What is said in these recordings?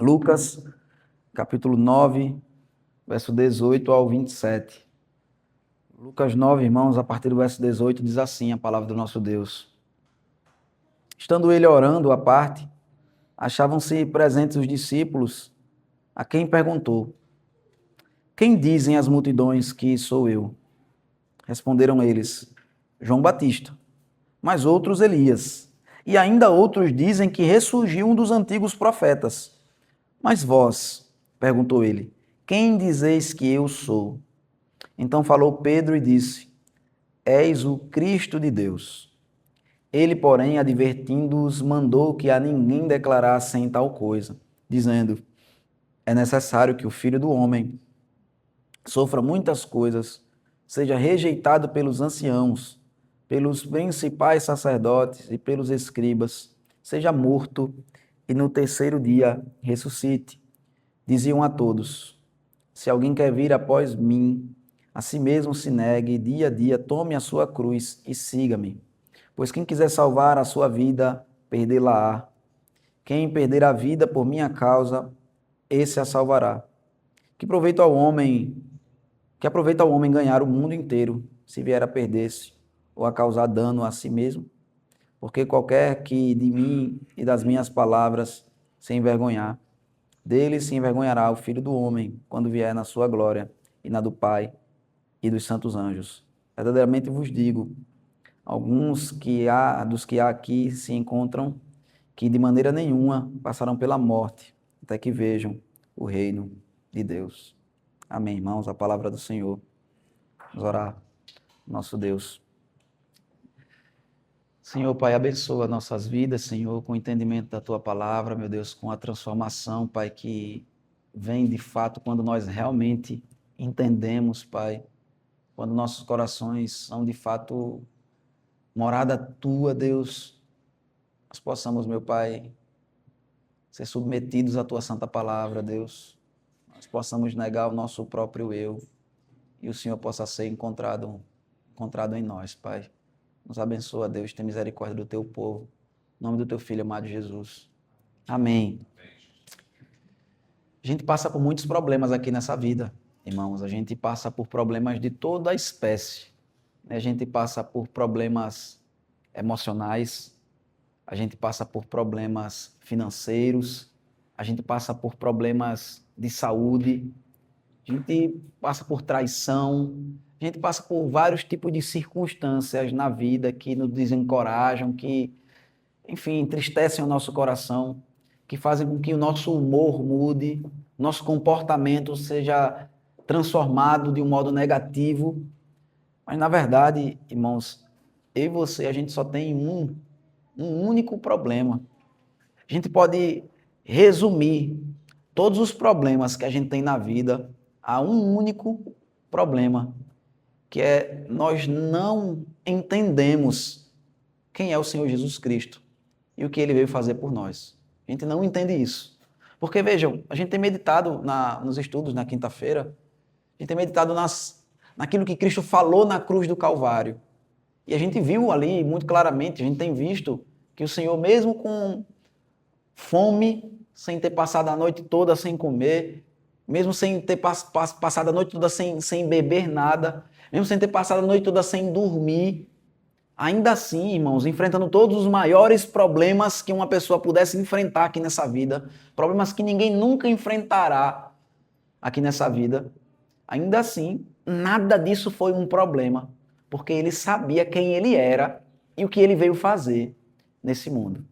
Lucas, capítulo 9, verso 18 ao 27. Lucas 9, irmãos, a partir do verso 18, diz assim a palavra do nosso Deus. Estando ele orando à parte, achavam-se presentes os discípulos, a quem perguntou: Quem dizem as multidões que sou eu? Responderam eles: João Batista, mas outros Elias, e ainda outros dizem que ressurgiu um dos antigos profetas. Mas vós, perguntou ele, quem dizeis que eu sou? Então falou Pedro e disse: És o Cristo de Deus. Ele, porém, advertindo-os, mandou que a ninguém declarassem tal coisa, dizendo: É necessário que o Filho do Homem sofra muitas coisas, seja rejeitado pelos anciãos, pelos principais sacerdotes e pelos escribas, seja morto e no terceiro dia ressuscite. Diziam a todos: Se alguém quer vir após mim, a si mesmo se negue, dia a dia tome a sua cruz e siga-me. Pois quem quiser salvar a sua vida, perdê-la-á. Quem perder a vida por minha causa, esse a salvará. Que aproveita ao homem ganhar o mundo inteiro, se vier a perder-se, ou a causar dano a si mesmo? Porque qualquer que de mim e das minhas palavras se envergonhar, dele se envergonhará o Filho do Homem, quando vier na sua glória, e na do Pai e dos santos anjos. Verdadeiramente vos digo, alguns dos que há aqui se encontram, que de maneira nenhuma passarão pela morte, até que vejam o reino de Deus. Amém, irmãos, a palavra do Senhor. Vamos orar, nosso Deus. Senhor, Pai, abençoa nossas vidas, Senhor, com o entendimento da Tua palavra, meu Deus, com a transformação, Pai, que vem de fato quando nós realmente entendemos, Pai, quando nossos corações são de fato morada Tua, Deus, nós possamos, meu Pai, ser submetidos à Tua santa palavra, Deus, nós possamos negar o nosso próprio eu e o Senhor possa ser encontrado em nós, Pai. Nos abençoa, Deus, tem misericórdia do Teu povo. Em nome do Teu Filho amado Jesus. Amém. A gente passa por muitos problemas aqui nessa vida, irmãos. A gente passa por problemas de toda a espécie. A gente passa por problemas emocionais, a gente passa por problemas financeiros, a gente passa por problemas de saúde, a gente passa por traição, a gente passa por vários tipos de circunstâncias na vida que nos desencorajam, que, enfim, entristecem o nosso coração, que fazem com que o nosso humor mude, nosso comportamento seja transformado de um modo negativo. Mas, na verdade, irmãos, eu e você, a gente só tem um único problema. A gente pode resumir todos os problemas que a gente tem na vida a um único problema, que é nós não entendemos quem é o Senhor Jesus Cristo e o que Ele veio fazer por nós. A gente não entende isso. Porque, vejam, a gente tem meditado nos estudos na quinta-feira, a gente tem meditado naquilo que Cristo falou na cruz do Calvário. E a gente viu ali muito claramente, a gente tem visto que o Senhor, mesmo com fome, sem ter passado a noite toda sem comer, mesmo sem ter passado a noite toda sem beber nada, mesmo sem ter passado a noite toda sem dormir, ainda assim, irmãos, enfrentando todos os maiores problemas que uma pessoa pudesse enfrentar aqui nessa vida, problemas que ninguém nunca enfrentará aqui nessa vida, ainda assim, nada disso foi um problema, porque ele sabia quem ele era e o que ele veio fazer nesse mundo.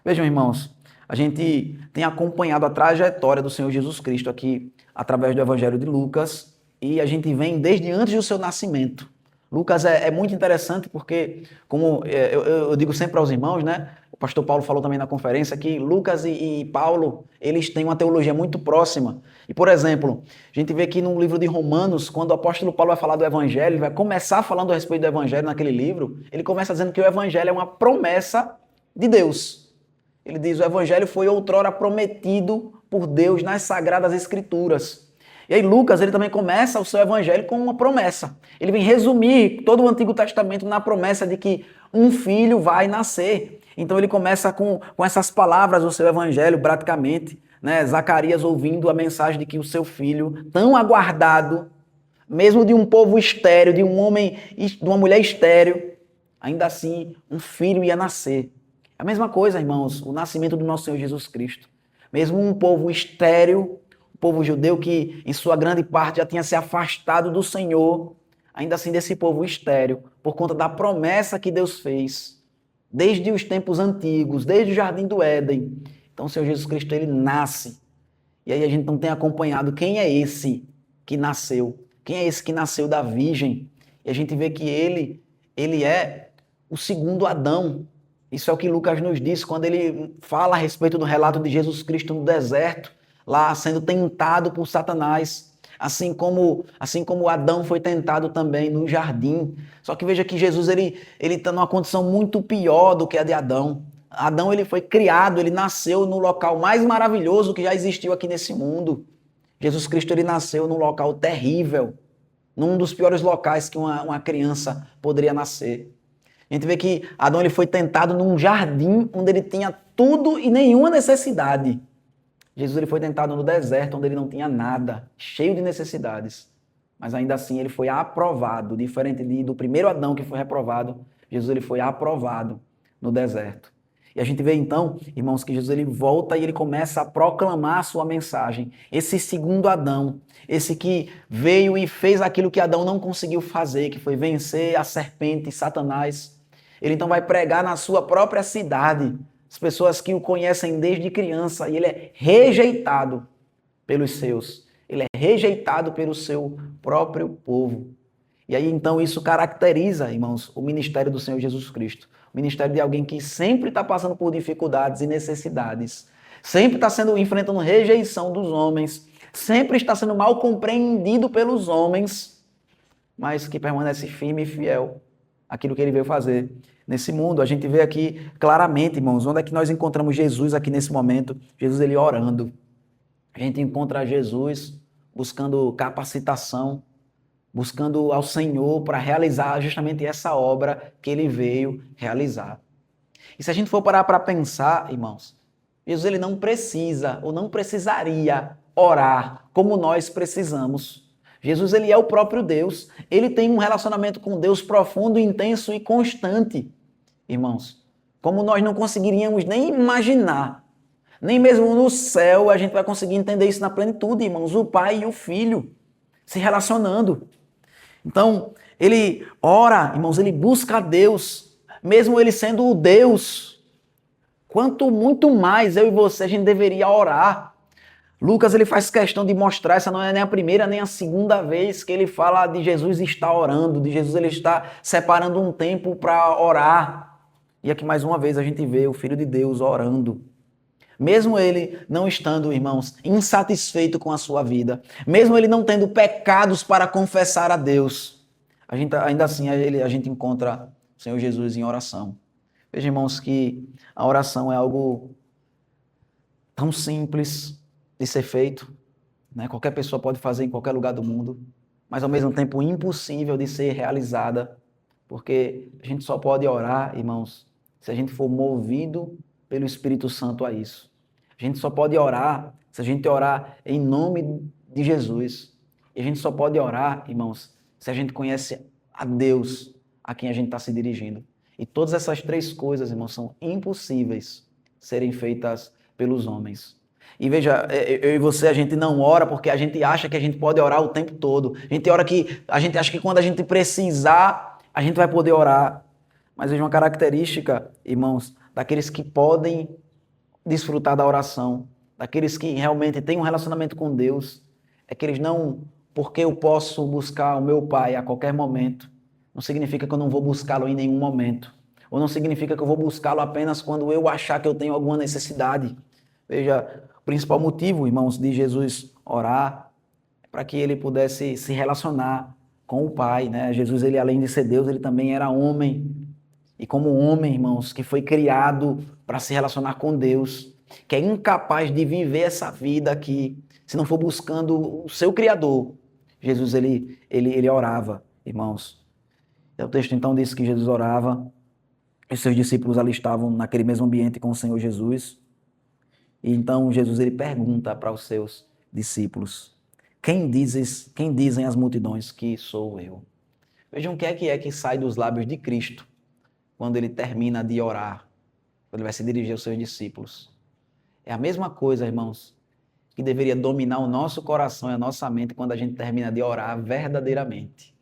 Vejam, irmãos, a gente tem acompanhado a trajetória do Senhor Jesus Cristo aqui através do Evangelho de Lucas e a gente vem desde antes do seu nascimento. Lucas é muito interessante porque, como eu digo sempre aos irmãos, né? O pastor Paulo falou também na conferência que Lucas e Paulo, eles têm uma teologia muito próxima. E, por exemplo, a gente vê que no livro de Romanos, quando o apóstolo Paulo vai falar do Evangelho, ele vai começar falando a respeito do Evangelho naquele livro, ele começa dizendo que o Evangelho é uma promessa de Deus. Ele diz, o Evangelho foi outrora prometido por Deus nas Sagradas Escrituras. E aí Lucas, ele também começa o seu Evangelho com uma promessa. Ele vem resumir todo o Antigo Testamento na promessa de que um filho vai nascer. Então ele começa com essas palavras o seu Evangelho, praticamente, né? Zacarias ouvindo a mensagem de que o seu filho, tão aguardado, mesmo de um povo estéril, de um homem, de uma mulher estéril, ainda assim um filho ia nascer. É a mesma coisa, irmãos, o nascimento do nosso Senhor Jesus Cristo. Mesmo um povo estéril, o povo judeu que em sua grande parte já tinha se afastado do Senhor, ainda assim desse povo estéril, por conta da promessa que Deus fez, desde os tempos antigos, desde o Jardim do Éden. Então o Senhor Jesus Cristo, ele nasce. E aí a gente não tem acompanhado quem é esse que nasceu. Quem é esse que nasceu da Virgem? E a gente vê que ele é o segundo Adão. Isso é o que Lucas nos diz quando ele fala a respeito do relato de Jesus Cristo no deserto, lá sendo tentado por Satanás, assim como Adão foi tentado também no jardim. Só que veja que Jesus ele está numa condição muito pior do que a de Adão. Adão ele foi criado, ele nasceu no local mais maravilhoso que já existiu aqui nesse mundo. Jesus Cristo ele nasceu num local terrível, num dos piores locais que uma criança poderia nascer. A gente vê que Adão ele foi tentado num jardim onde ele tinha tudo e nenhuma necessidade. Jesus ele foi tentado no deserto onde ele não tinha nada, cheio de necessidades. Mas ainda assim ele foi aprovado, diferente do primeiro Adão que foi reprovado, Jesus ele foi aprovado no deserto. E a gente vê então, irmãos, que Jesus ele volta e ele começa a proclamar a sua mensagem. Esse segundo Adão, esse que veio e fez aquilo que Adão não conseguiu fazer, que foi vencer a serpente, Satanás. Ele então vai pregar na sua própria cidade, as pessoas que o conhecem desde criança, e ele é rejeitado pelos seus. Ele é rejeitado pelo seu próprio povo. E aí então isso caracteriza, irmãos, o ministério do Senhor Jesus Cristo. O ministério de alguém que sempre está passando por dificuldades e necessidades, sempre está enfrentando rejeição dos homens, sempre está sendo mal compreendido pelos homens, mas que permanece firme e fiel àquilo que ele veio fazer nesse mundo. A gente vê aqui claramente, irmãos, onde é que nós encontramos Jesus aqui nesse momento? Jesus ele orando. A gente encontra Jesus buscando capacitação, buscando ao Senhor para realizar justamente essa obra que ele veio realizar. E se a gente for parar para pensar, irmãos, Jesus ele não precisa ou não precisaria orar como nós precisamos. Jesus ele é o próprio Deus, ele tem um relacionamento com Deus profundo, intenso e constante. Irmãos, como nós não conseguiríamos nem imaginar, nem mesmo no céu a gente vai conseguir entender isso na plenitude, irmãos, o Pai e o Filho se relacionando. Então, ele ora, irmãos, ele busca a Deus, mesmo ele sendo o Deus. Quanto muito mais eu e você a gente deveria orar. Lucas ele faz questão de mostrar, essa não é nem a primeira nem a segunda vez que ele fala de Jesus estar orando, de Jesus ele estar separando um tempo para orar. E aqui mais uma vez a gente vê o Filho de Deus orando. Mesmo ele não estando, irmãos, insatisfeito com a sua vida, mesmo ele não tendo pecados para confessar a Deus, ainda assim a gente encontra o Senhor Jesus em oração. Veja, irmãos, que a oração é algo tão simples de ser feito, né? Qualquer pessoa pode fazer em qualquer lugar do mundo, mas ao mesmo tempo impossível de ser realizada, porque a gente só pode orar, irmãos, se a gente for movido pelo Espírito Santo a isso. A gente só pode orar se a gente orar em nome de Jesus. E a gente só pode orar, irmãos, se a gente conhece a Deus a quem a gente está se dirigindo. E todas essas três coisas, irmãos, são impossíveis serem feitas pelos homens. E veja, eu e você, a gente não ora porque a gente acha que a gente pode orar o tempo todo. A gente acha que quando a gente precisar, a gente vai poder orar. Mas veja uma característica, irmãos, daqueles que podem desfrutar da oração, daqueles que realmente têm um relacionamento com Deus, é que eles não, porque eu posso buscar o meu Pai a qualquer momento, não significa que eu não vou buscá-lo em nenhum momento, ou não significa que eu vou buscá-lo apenas quando eu achar que eu tenho alguma necessidade. Veja, o principal motivo, irmãos, de Jesus orar é para que ele pudesse se relacionar com o Pai, né? Jesus, ele além de ser Deus, ele também era homem. E como homem, irmãos, que foi criado para se relacionar com Deus, que é incapaz de viver essa vida aqui, se não for buscando o seu Criador, Jesus, ele orava, irmãos. O texto então diz que Jesus orava, e seus discípulos ali estavam naquele mesmo ambiente com o Senhor Jesus. E então Jesus ele pergunta para os seus discípulos: quem dizem as multidões que sou eu? Vejam o que é que sai dos lábios de Cristo quando ele termina de orar, quando ele vai se dirigir aos seus discípulos. É a mesma coisa, irmãos, que deveria dominar o nosso coração e a nossa mente quando a gente termina de orar verdadeiramente.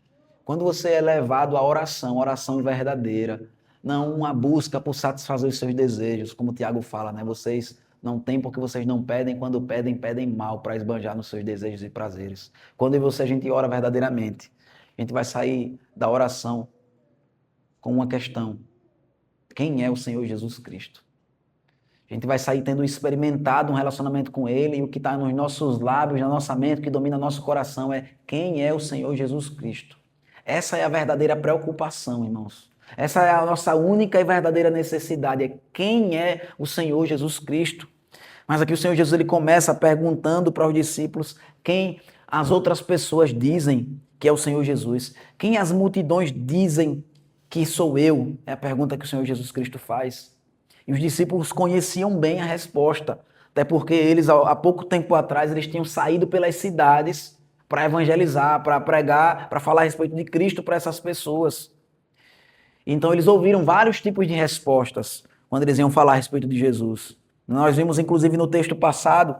Quando você é levado à oração verdadeira, não uma busca por satisfazer os seus desejos, como o Tiago fala, né? Vocês não têm porque vocês não pedem, quando pedem, pedem mal para esbanjar nos seus desejos e prazeres. Quando a gente ora verdadeiramente, a gente vai sair da oração com uma questão: quem é o Senhor Jesus Cristo? A gente vai sair tendo experimentado um relacionamento com Ele, e o que está nos nossos lábios, na nossa mente, que domina nosso coração é: quem é o Senhor Jesus Cristo? Essa é a verdadeira preocupação, irmãos. Essa é a nossa única e verdadeira necessidade, é quem é o Senhor Jesus Cristo. Mas aqui o Senhor Jesus ele começa perguntando para os discípulos quem as outras pessoas dizem que é o Senhor Jesus. Quem as multidões dizem que sou eu? É a pergunta que o Senhor Jesus Cristo faz. E os discípulos conheciam bem a resposta, até porque eles, há pouco tempo atrás, eles tinham saído pelas cidades para evangelizar, para pregar, para falar a respeito de Cristo para essas pessoas. Então eles ouviram vários tipos de respostas quando eles iam falar a respeito de Jesus. Nós vimos, inclusive, no texto passado,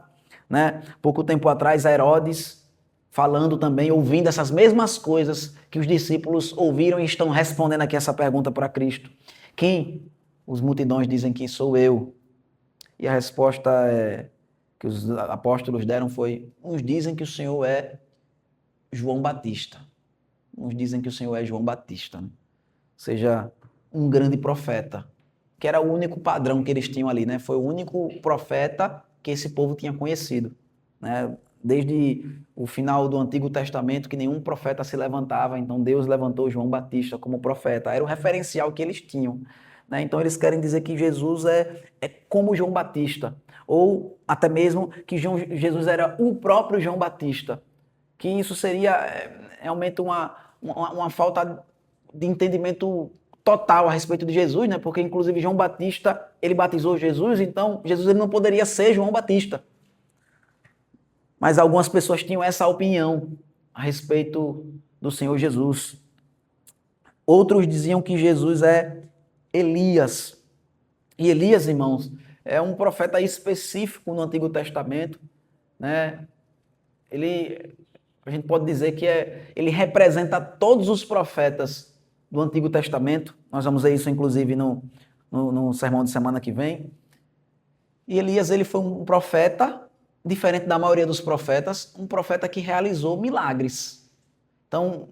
né, pouco tempo atrás, Herodes falando também, ouvindo essas mesmas coisas que os discípulos ouviram e estão respondendo aqui essa pergunta para Cristo. Quem os multidões dizem que sou eu? E a resposta que os apóstolos deram foi: uns dizem que o Senhor é João Batista. Uns dizem que o Senhor é João Batista, né? Ou seja, um grande profeta, que era o único padrão que eles tinham ali, né? Foi o único profeta que esse povo tinha conhecido, né? Desde o final do Antigo Testamento, que nenhum profeta se levantava, então Deus levantou João Batista como profeta. Era o referencial que eles tinham, né? Então eles querem dizer que Jesus é como João Batista, ou até mesmo que Jesus era o próprio João Batista, que isso seria realmente uma falta de entendimento total a respeito de Jesus, né? Porque inclusive João Batista, ele batizou Jesus, então Jesus ele não poderia ser João Batista. Mas algumas pessoas tinham essa opinião a respeito do Senhor Jesus. Outros diziam que Jesus é Elias. E Elias, irmãos, é um profeta específico no Antigo Testamento, né? A gente pode dizer que ele representa todos os profetas do Antigo Testamento. Nós vamos ver isso, inclusive, no sermão de semana que vem. E Elias, ele foi um profeta, diferente da maioria dos profetas, um profeta que realizou milagres. Então,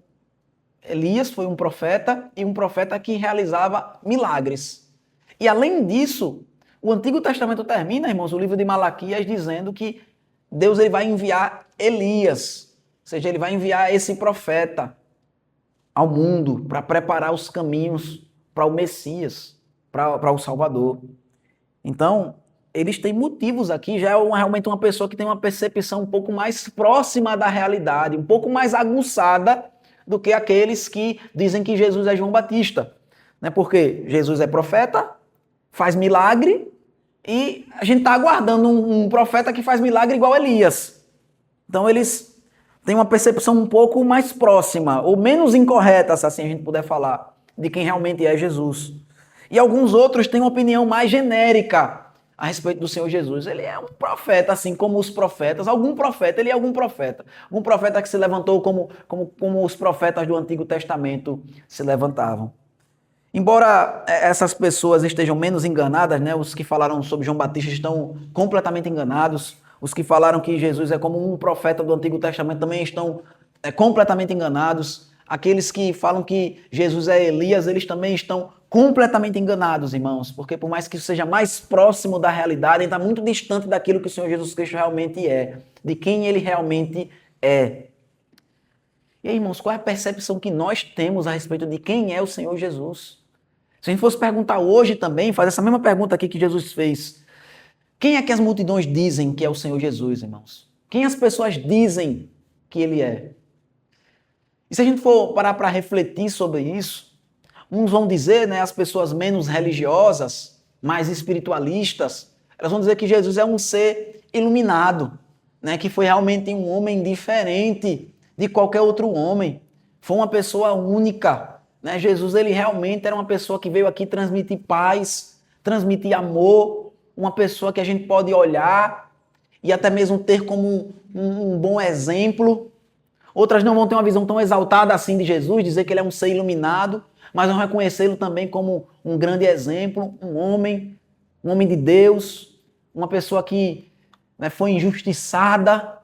Elias foi um profeta e um profeta que realizava milagres. E, além disso, o Antigo Testamento termina, irmãos, o livro de Malaquias, dizendo que Deus ele vai enviar Elias, ou seja, ele vai enviar esse profeta ao mundo para preparar os caminhos para o Messias, para o Salvador. Então, eles têm motivos aqui, já é realmente uma pessoa que tem uma percepção um pouco mais próxima da realidade, um pouco mais aguçada do que aqueles que dizem que Jesus é João Batista. Né? Porque Jesus é profeta, faz milagre, e a gente está aguardando um profeta que faz milagre igual Elias. Então eles têm uma percepção um pouco mais próxima, ou menos incorreta, se assim a gente puder falar, de quem realmente é Jesus. E alguns outros têm uma opinião mais genérica a respeito do Senhor Jesus. Ele é um profeta, assim como os profetas. Algum profeta, ele é algum profeta. Um profeta que se levantou como os profetas do Antigo Testamento se levantavam. Embora essas pessoas estejam menos enganadas, né? Os que falaram sobre João Batista estão completamente enganados. Os que falaram que Jesus é como um profeta do Antigo Testamento também estão completamente enganados. Aqueles que falam que Jesus é Elias, eles também estão completamente enganados, irmãos. Porque por mais que isso seja mais próximo da realidade, está muito distante daquilo que o Senhor Jesus Cristo realmente é, de quem ele realmente é. E aí, irmãos, qual é a percepção que nós temos a respeito de quem é o Senhor Jesus? Se a gente fosse perguntar hoje também, fazer essa mesma pergunta aqui que Jesus fez: quem é que as multidões dizem que é o Senhor Jesus, irmãos? Quem as pessoas dizem que ele é? E se a gente for parar para refletir sobre isso, uns vão dizer, né, as pessoas menos religiosas, mais espiritualistas, Elas vão dizer que Jesus é um ser iluminado, né? Que foi realmente um homem diferente de qualquer outro homem. Foi uma pessoa única, né? Jesus, ele realmente era uma pessoa que veio aqui transmitir paz, transmitir amor, uma pessoa que a gente pode olhar e até mesmo ter como um bom exemplo. Outras não vão ter uma visão tão exaltada assim de Jesus, dizer que ele é um ser iluminado, mas vão reconhecê-lo também como um grande exemplo, um homem de Deus, uma pessoa que, né, foi injustiçada,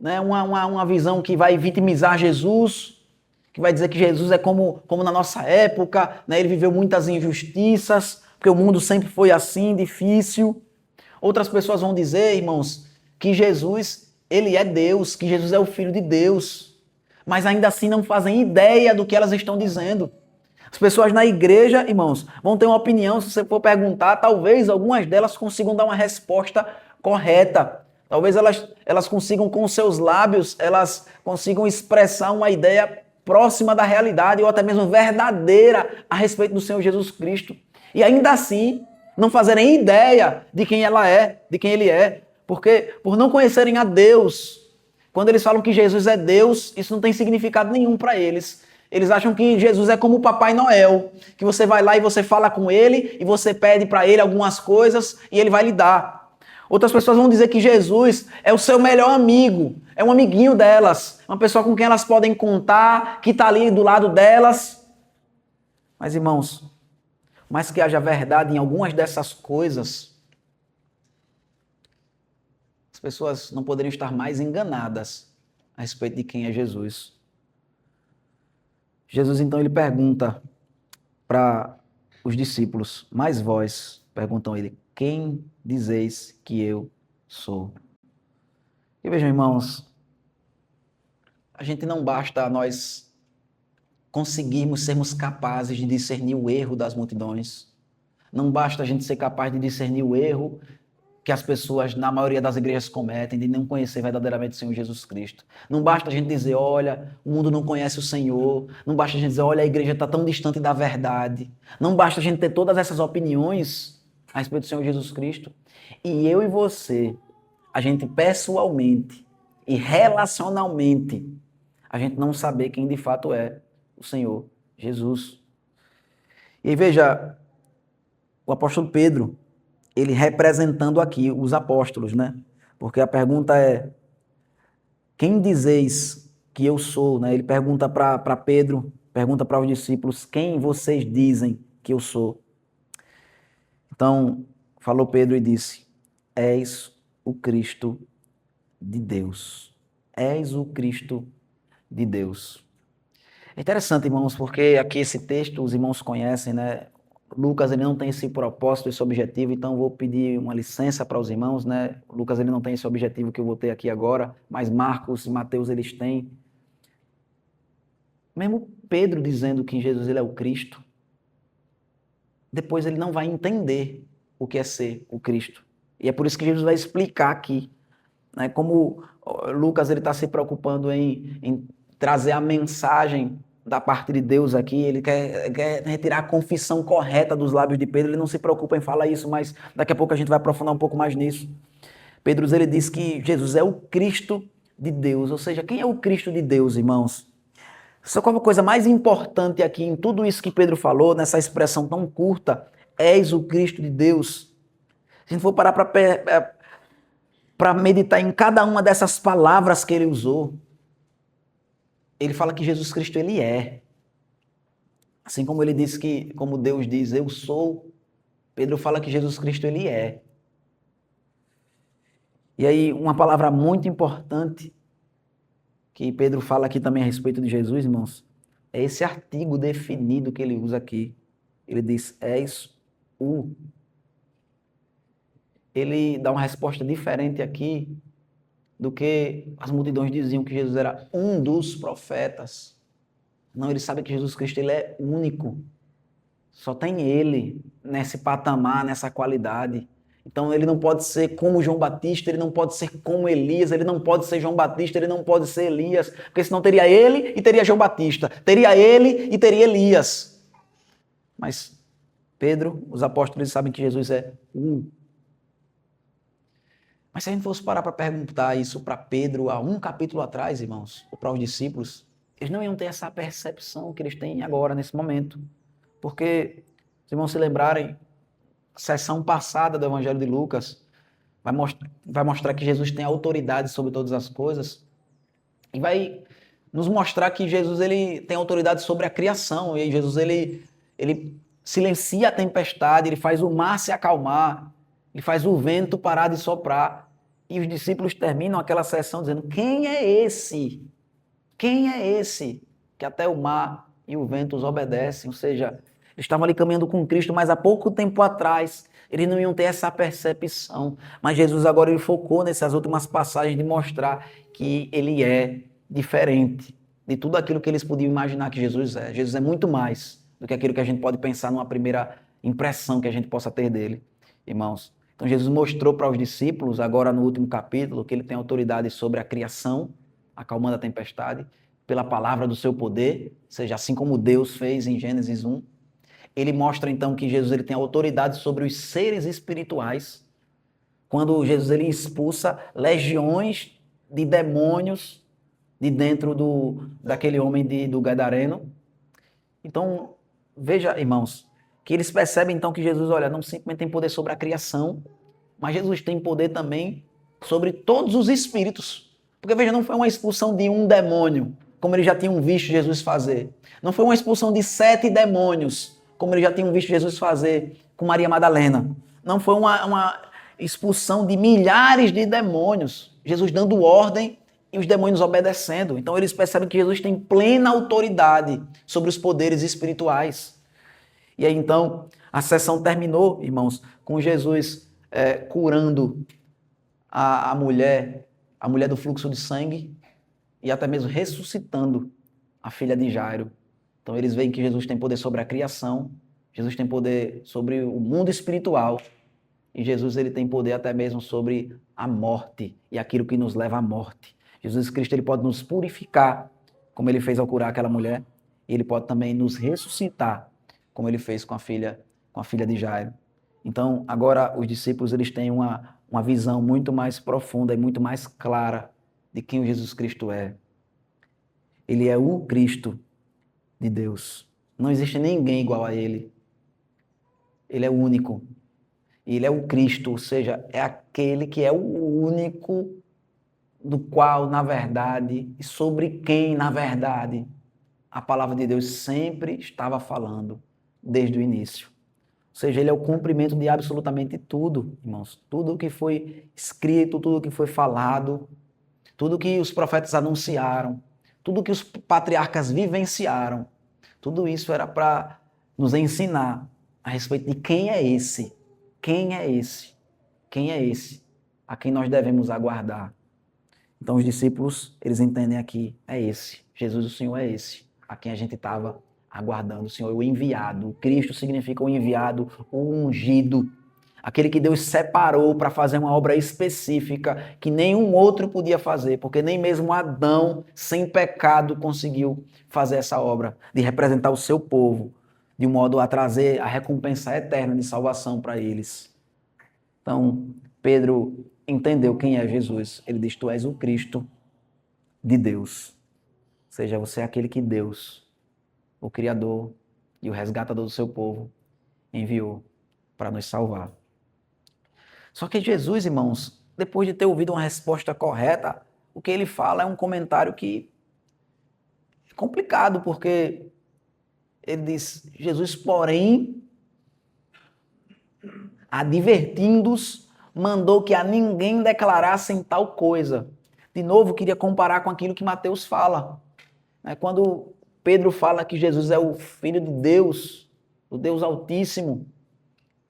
né, uma visão que vai vitimizar Jesus, que vai dizer que Jesus é como na nossa época, né, ele viveu muitas injustiças, porque o mundo sempre foi assim, difícil. Outras pessoas vão dizer, irmãos, que Jesus, ele é Deus, que Jesus é o Filho de Deus, mas ainda assim não fazem ideia do que elas estão dizendo. As pessoas na igreja, irmãos, vão ter uma opinião, se você for perguntar, talvez algumas delas consigam dar uma resposta correta. Talvez elas consigam, com seus lábios, elas consigam expressar uma ideia próxima da realidade ou até mesmo verdadeira a respeito do Senhor Jesus Cristo. E ainda assim, não fazerem ideia de quem ela é, de quem ele é. Porque, por não conhecerem a Deus, quando eles falam que Jesus é Deus, isso não tem significado nenhum para eles. Eles acham que Jesus é como o Papai Noel, que você vai lá e você fala com ele e você pede para ele algumas coisas e ele vai lhe dar. Outras pessoas vão dizer que Jesus é o seu melhor amigo, é um amiguinho delas, uma pessoa com quem elas podem contar, que está ali do lado delas. Mas, irmãos, mais que haja verdade em algumas dessas coisas, as pessoas não poderiam estar mais enganadas a respeito de quem é Jesus. Jesus, então, ele pergunta para os discípulos, mas vós, perguntam ele, quem dizeis que eu sou? E vejam, irmãos, a gente não basta nós conseguirmos sermos capazes de discernir o erro das multidões. Não basta a gente ser capaz de discernir o erro que as pessoas, na maioria das igrejas, cometem, de não conhecer verdadeiramente o Senhor Jesus Cristo. Não basta a gente dizer, olha, o mundo não conhece o Senhor. Não basta a gente dizer, olha, a igreja está tão distante da verdade. Não basta a gente ter todas essas opiniões a respeito do Senhor Jesus Cristo. E eu e você, a gente pessoalmente e relacionalmente, a gente não saber quem de fato é o Senhor Jesus. E aí, veja, o apóstolo Pedro, ele representando aqui os apóstolos, né? Porque a pergunta é, quem dizeis que eu sou? Né? Ele pergunta para Pedro, pergunta para os discípulos, quem vocês dizem que eu sou? Então, falou Pedro e disse, és o Cristo de Deus. És o Cristo de Deus. É interessante, irmãos, porque aqui esse texto os irmãos conhecem, né? Lucas, ele não tem esse propósito, esse objetivo, então vou pedir uma licença para os irmãos, né? Lucas, ele não tem esse objetivo que eu vou ter aqui agora, mas Marcos e Mateus, eles têm. Mesmo Pedro dizendo que Jesus, ele é o Cristo, depois ele não vai entender o que é ser o Cristo. E é por isso que Jesus vai explicar aqui, né? Como Lucas, ele está se preocupando em trazer a mensagem da parte de Deus aqui, ele quer retirar a confissão correta dos lábios de Pedro, ele não se preocupa em falar isso, mas daqui a pouco a gente vai aprofundar um pouco mais nisso. Pedro, ele diz que Jesus é o Cristo de Deus, ou seja, quem é o Cristo de Deus, irmãos? Só que a coisa mais importante aqui em tudo isso que Pedro falou, nessa expressão tão curta, és o Cristo de Deus. Se a gente for parar para meditar em cada uma dessas palavras que ele usou, ele fala que Jesus Cristo, ele é. Assim como ele diz que, como Deus diz, eu sou, Pedro fala que Jesus Cristo, ele é. E aí, uma palavra muito importante que Pedro fala aqui também a respeito de Jesus, irmãos, é esse artigo definido que ele usa aqui. Ele diz, és o. Ele dá uma resposta diferente aqui do que as multidões diziam que Jesus era um dos profetas. Não, ele sabe que Jesus Cristo, ele é único. Só tem ele nesse patamar, nessa qualidade. Então ele não pode ser como João Batista, ele não pode ser como Elias, ele não pode ser João Batista, ele não pode ser Elias, porque senão teria ele e teria João Batista, teria ele e teria Elias. Mas Pedro, os apóstolos sabem que Jesus é um. Mas se a gente fosse parar para perguntar isso para Pedro há um capítulo atrás, irmãos, ou para os discípulos, eles não iam ter essa percepção que eles têm agora, nesse momento. Porque, se vão se lembrarem, a sessão passada do Evangelho de Lucas vai mostrar que Jesus tem autoridade sobre todas as coisas e vai nos mostrar que Jesus ele tem autoridade sobre a criação. E aí Jesus ele silencia a tempestade, ele faz o mar se acalmar, ele faz o vento parar de soprar. E os discípulos terminam aquela sessão dizendo: quem é esse? Quem é esse que até o mar e o vento os obedecem? Ou seja, eles estavam ali caminhando com Cristo, mas há pouco tempo atrás eles não iam ter essa percepção. Mas Jesus agora ele focou nessas últimas passagens de mostrar que ele é diferente de tudo aquilo que eles podiam imaginar que Jesus é. Jesus é muito mais do que aquilo que a gente pode pensar numa primeira impressão que a gente possa ter dele, irmãos. Então Jesus mostrou para os discípulos, agora no último capítulo, que ele tem autoridade sobre a criação, acalmando a tempestade, pela palavra do seu poder, ou seja, assim como Deus fez em Gênesis 1. Ele mostra então que Jesus ele tem autoridade sobre os seres espirituais. Quando Jesus ele expulsa legiões de demônios de dentro daquele homem do Gadareno. Então, veja, irmãos, que eles percebem então que Jesus, olha, não simplesmente tem poder sobre a criação, mas Jesus tem poder também sobre todos os espíritos. Porque, veja, não foi uma expulsão de um demônio, como eles já tinham visto Jesus fazer. Não foi uma expulsão de 7 demônios, como eles já tinham visto Jesus fazer com Maria Madalena. Não foi uma expulsão de milhares de demônios, Jesus dando ordem e os demônios obedecendo. Então eles percebem que Jesus tem plena autoridade sobre os poderes espirituais. E aí então a sessão terminou, irmãos, com Jesus curando a mulher do fluxo de sangue e até mesmo ressuscitando a filha de Jairo. Então eles veem que Jesus tem poder sobre a criação, Jesus tem poder sobre o mundo espiritual e Jesus ele tem poder até mesmo sobre a morte e aquilo que nos leva à morte. Jesus Cristo ele pode nos purificar, como ele fez ao curar aquela mulher, e ele pode também nos ressuscitar, como ele fez com a filha de Jairo. Então, agora os discípulos eles têm uma visão muito mais profunda e muito mais clara de quem o Jesus Cristo é. Ele é o Cristo de Deus. Não existe ninguém igual a ele. Ele é o único. Ele é o Cristo, ou seja, é aquele que é o único do qual, na verdade, e sobre quem, na verdade, a palavra de Deus sempre estava falando desde o início. Ou seja, ele é o cumprimento de absolutamente tudo, irmãos. Tudo o que foi escrito, tudo o que foi falado, tudo o que os profetas anunciaram, tudo o que os patriarcas vivenciaram, tudo isso era para nos ensinar a respeito de quem é esse, quem é esse, quem é esse, a quem nós devemos aguardar. Então os discípulos, eles entendem aqui, é esse, Jesus o Senhor é esse, a quem a gente estava aguardando, o Senhor, o enviado. O Cristo significa o enviado, o ungido, aquele que Deus separou para fazer uma obra específica que nenhum outro podia fazer, porque nem mesmo Adão, sem pecado, conseguiu fazer essa obra de representar o seu povo, de um modo a trazer a recompensa eterna de salvação para eles. Então, Pedro entendeu quem é Jesus. Ele diz: tu és o Cristo de Deus. Ou seja, você é aquele que Deus, o Criador e o resgatador do seu povo, enviou para nos salvar. Só que Jesus, irmãos, depois de ter ouvido uma resposta correta, o que ele fala é um comentário que é complicado, porque ele diz: Jesus, porém, advertindo-os, mandou que a ninguém declarassem tal coisa. De novo, queria comparar com aquilo que Mateus fala. Quando Pedro fala que Jesus é o Filho de Deus, o Deus Altíssimo,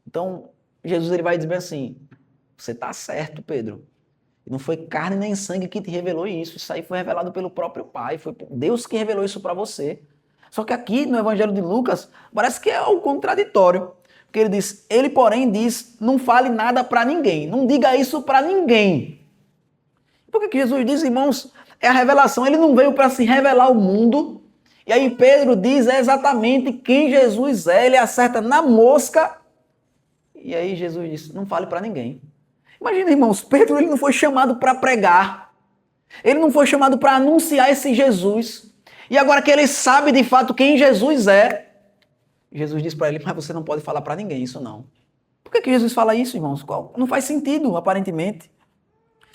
então Jesus ele vai dizer assim: você está certo, Pedro. Não foi carne nem sangue que te revelou isso. Isso aí foi revelado pelo próprio Pai. Foi Deus que revelou isso para você. Só que aqui no Evangelho de Lucas parece que é o contraditório. Porque ele diz: ele porém diz, não fale nada para ninguém. Não diga isso para ninguém. Por que Jesus diz, irmãos, é a revelação. Ele não veio para se revelar ao mundo. E aí Pedro diz exatamente quem Jesus é. Ele acerta na mosca. E aí Jesus diz: não fale para ninguém. Imagina, irmãos, Pedro ele não foi chamado para pregar. Ele não foi chamado para anunciar esse Jesus. E agora que ele sabe de fato quem Jesus é, Jesus diz para ele, mas você não pode falar para ninguém isso não. Por que Jesus fala isso, irmãos? Não faz sentido, aparentemente.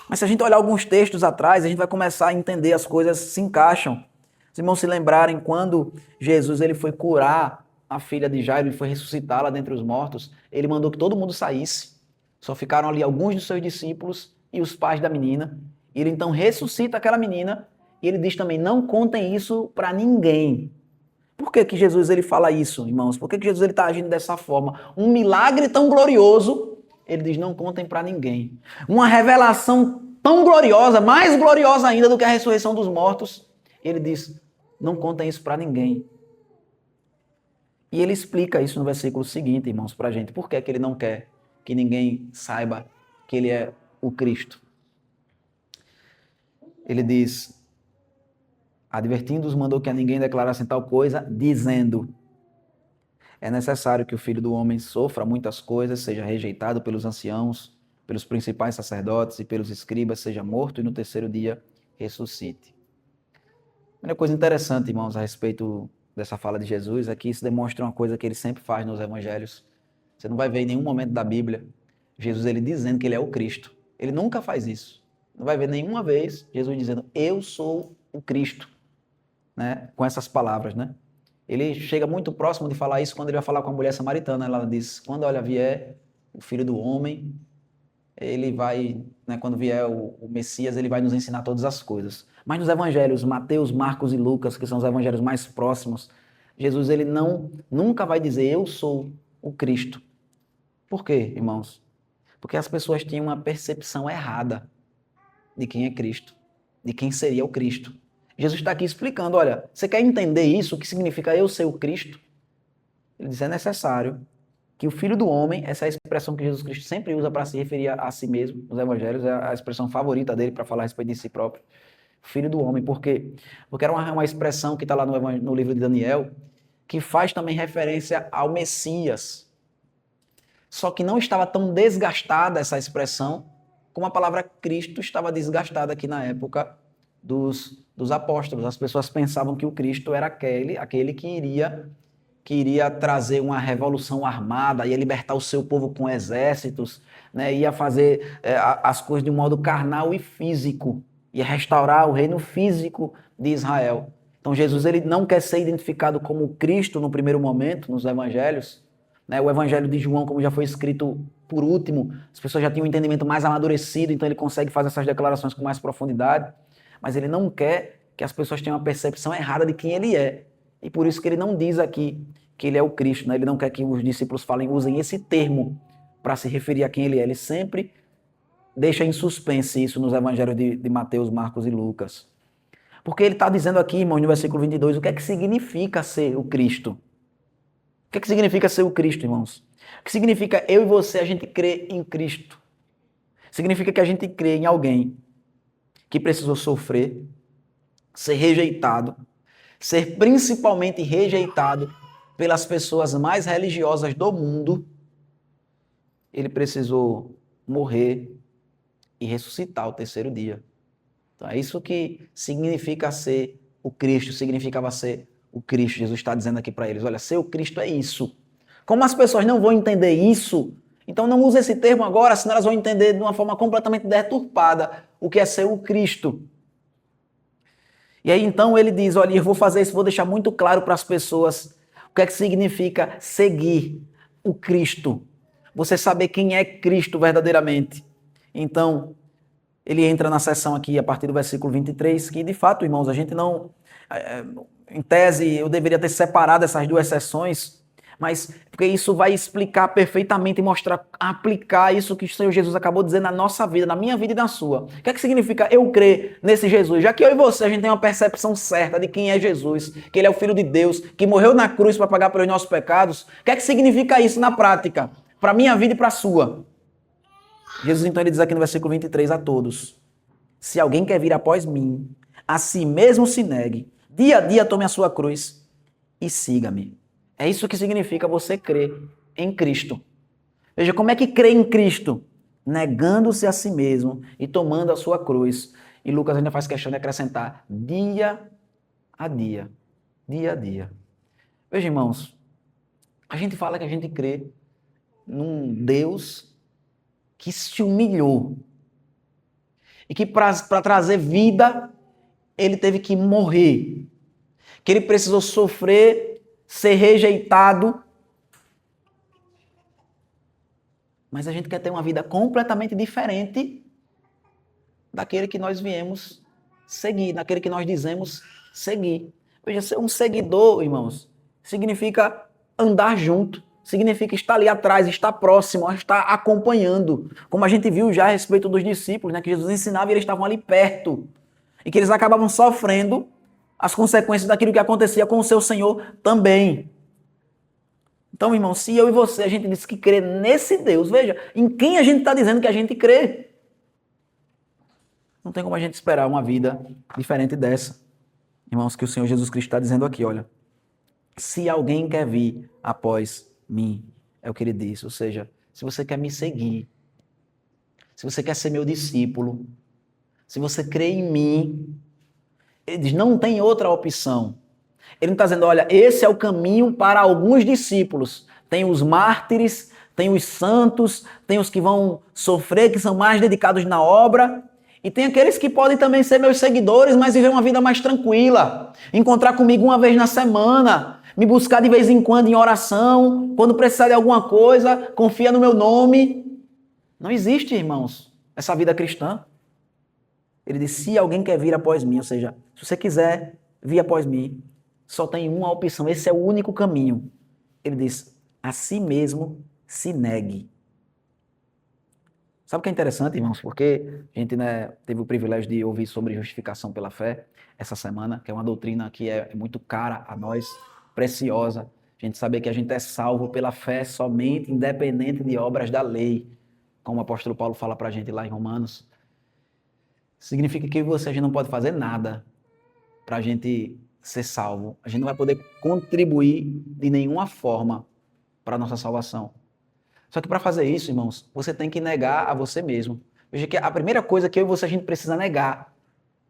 Mas se a gente olhar alguns textos atrás, a gente vai começar a entender as coisas se encaixam. Os irmãos se lembrarem quando Jesus ele foi curar a filha de Jairo e foi ressuscitá-la dentre os mortos, ele mandou que todo mundo saísse. Só ficaram ali alguns dos seus discípulos e os pais da menina. Ele então ressuscita aquela menina e ele diz também, não contem isso para ninguém. Por que Jesus ele fala isso, irmãos? Por que Jesus ele está agindo dessa forma? Um milagre tão glorioso, ele diz, não contem para ninguém. Uma revelação tão gloriosa, mais gloriosa ainda do que a ressurreição dos mortos, ele diz, não contem isso para ninguém. E ele explica isso no versículo seguinte, irmãos, para a gente. Por que ele não quer que ninguém saiba que ele é o Cristo? Ele diz, advertindo-os, mandou que a ninguém declarasse tal coisa, dizendo, é necessário que o Filho do Homem sofra muitas coisas, seja rejeitado pelos anciãos, pelos principais sacerdotes e pelos escribas, seja morto e no terceiro dia ressuscite. Uma coisa interessante, irmãos, a respeito dessa fala de Jesus é que isso demonstra uma coisa que ele sempre faz nos evangelhos. Você não vai ver em nenhum momento da Bíblia Jesus ele dizendo que ele é o Cristo. Ele nunca faz isso. Não vai ver nenhuma vez Jesus dizendo, eu sou o Cristo, né? Com essas palavras, né? Ele chega muito próximo de falar isso quando ele vai falar com a mulher samaritana. Ela diz, quando olha vier o Filho do Homem, ele vai, né, quando vier o Messias, ele vai nos ensinar todas as coisas. Mas nos evangelhos, Mateus, Marcos e Lucas, que são os evangelhos mais próximos, Jesus ele nunca vai dizer, eu sou o Cristo. Por quê, irmãos? Porque as pessoas tinham uma percepção errada de quem é Cristo, de quem seria o Cristo. Jesus está aqui explicando, olha, você quer entender isso, o que significa eu ser o Cristo? Ele diz, é necessário que o Filho do Homem, essa é a expressão que Jesus Cristo sempre usa para se referir a si mesmo, nos evangelhos, é a expressão favorita dele para falar a respeito de si próprio. Filho do Homem, por quê? Porque era uma expressão que está lá no livro de Daniel, que faz também referência ao Messias. Só que não estava tão desgastada essa expressão como a palavra Cristo estava desgastada aqui na época dos apóstolos. As pessoas pensavam que o Cristo era aquele que iria trazer uma revolução armada, ia libertar o seu povo com exércitos, né? Ia fazer as coisas de um modo carnal e físico, ia restaurar o reino físico de Israel. Então Jesus ele não quer ser identificado como Cristo no primeiro momento, nos evangelhos, né? O evangelho de João, como já foi escrito por último, as pessoas já tinham um entendimento mais amadurecido, então ele consegue fazer essas declarações com mais profundidade, mas ele não quer que as pessoas tenham uma percepção errada de quem ele é. E por isso que ele não diz aqui que ele é o Cristo, né? Ele não quer que os discípulos usem esse termo para se referir a quem ele é. Ele sempre deixa em suspense isso nos evangelhos de Mateus, Marcos e Lucas. Porque ele está dizendo aqui, irmão, no versículo 22, o que é que significa ser o Cristo? O que é que significa ser o Cristo, irmãos? O que significa eu e você, a gente crer em Cristo? Significa que a gente crê em alguém que precisou sofrer, ser rejeitado, ser principalmente rejeitado pelas pessoas mais religiosas do mundo. Ele precisou morrer e ressuscitar ao terceiro dia. Então é isso que significa ser o Cristo, significava ser o Cristo. Jesus está dizendo aqui para eles, olha, ser o Cristo é isso. Como as pessoas não vão entender isso, então não use esse termo agora, senão elas vão entender de uma forma completamente deturpada o que é ser o Cristo. E aí então ele diz, olha, eu vou fazer isso, vou deixar muito claro para as pessoas o que é que significa seguir o Cristo. Você saber quem é Cristo verdadeiramente. Então, ele entra na seção aqui a partir do versículo 23, que de fato, irmãos, a gente não... Em tese, eu deveria ter separado essas duas sessões, mas porque isso vai explicar perfeitamente e mostrar, aplicar isso que o Senhor Jesus acabou de dizer na nossa vida, na minha vida e na sua. O que é que significa eu crer nesse Jesus? Já que eu e você, a gente tem uma percepção certa de quem é Jesus, que ele é o Filho de Deus, que morreu na cruz para pagar pelos nossos pecados, o que é que significa isso na prática? Para a minha vida e para a sua. Jesus então ele diz aqui no versículo 23 a todos, se alguém quer vir após mim, a si mesmo se negue, dia a dia tome a sua cruz e siga-me. É isso que significa você crer em Cristo. Veja, como é que crer em Cristo? negando-se a si mesmo e tomando a sua cruz. E Lucas ainda faz questão de acrescentar, dia a dia. Dia a dia. Veja, irmãos, a gente fala que a gente crê num Deus que se humilhou e que para trazer vida, ele teve que morrer, que ele precisou sofrer, ser rejeitado. Mas a gente quer ter uma vida completamente diferente daquele que nós viemos seguir, daquele que nós dizemos seguir. Veja, ser um seguidor, irmãos, significa andar junto, significa estar ali atrás, estar próximo, estar acompanhando. Como a gente viu já a respeito dos discípulos, né, que Jesus ensinava e eles estavam ali perto. E que eles acabavam sofrendo as consequências daquilo que acontecia com o seu Senhor também. Então, irmão, se eu e você, a gente diz que crê nesse Deus, veja, em quem a gente está dizendo que a gente crê? Não tem como a gente esperar uma vida diferente dessa. Irmãos, que o Senhor Jesus Cristo está dizendo aqui, olha, se alguém quer vir após mim, é o que ele diz, ou seja, se você quer me seguir, se você quer ser meu discípulo, se você crê em mim, ele diz, não tem outra opção. Ele não está dizendo, olha, esse é o caminho para alguns discípulos. Tem os mártires, tem os santos, tem os que vão sofrer, que são mais dedicados na obra, e tem aqueles que podem também ser meus seguidores, mas viver uma vida mais tranquila, encontrar comigo uma vez na semana, me buscar de vez em quando em oração, quando precisar de alguma coisa, confia no meu nome. Não existe, irmãos, essa vida cristã. Ele diz, se alguém quer vir após mim, ou seja, se você quiser vir após mim, só tem uma opção, esse é o único caminho. Ele diz, a si mesmo se negue. Sabe o que é interessante, irmãos? Porque a gente, né, teve o privilégio de ouvir sobre justificação pela fé essa semana, que é uma doutrina que é muito cara a nós, preciosa. A gente saber que a gente é salvo pela fé somente, independente de obras da lei, como o apóstolo Paulo fala pra gente lá em Romanos. Significa que a gente não pode fazer nada para a gente ser salvo. A gente não vai poder contribuir de nenhuma forma para a nossa salvação. Só que para fazer isso, irmãos, você tem que negar a você mesmo. Veja que a primeira coisa que eu e você a gente precisa negar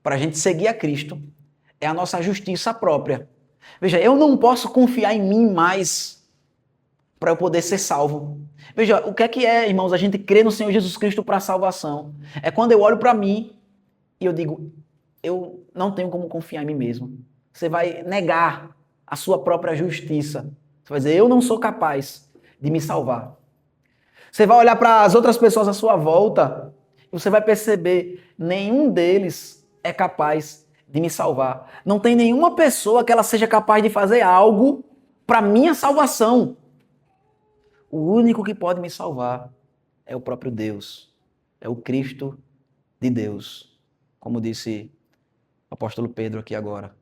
para a gente seguir a Cristo é a nossa justiça própria. Veja, eu não posso confiar em mim mais para eu poder ser salvo. Veja, o que é, irmãos, a gente crer no Senhor Jesus Cristo para a salvação? É quando eu olho para mim e eu digo, eu não tenho como confiar em mim mesmo. Você vai negar a sua própria justiça. Você vai dizer, eu não sou capaz de me salvar. Você vai olhar para as outras pessoas à sua volta e você vai perceber, nenhum deles é capaz de me salvar. Não tem nenhuma pessoa que ela seja capaz de fazer algo para minha salvação. O único que pode me salvar é o próprio Deus. É o Cristo de Deus. Como disse o apóstolo Pedro aqui agora.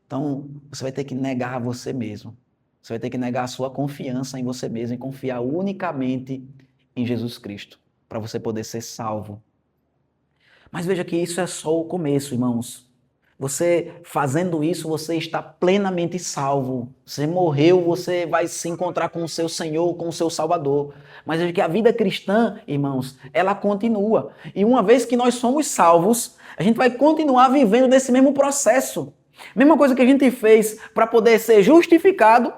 Então, você vai ter que negar a você mesmo. Você vai ter que negar a sua confiança em você mesmo e confiar unicamente em Jesus Cristo, para você poder ser salvo. Mas veja que isso é só o começo, irmãos. Você fazendo isso, você está plenamente salvo. Você morreu, você vai se encontrar com o seu Senhor, com o seu Salvador. Mas veja que a vida cristã, irmãos, ela continua. E uma vez que nós somos salvos, a gente vai continuar vivendo nesse mesmo processo. Mesma coisa que a gente fez para poder ser justificado,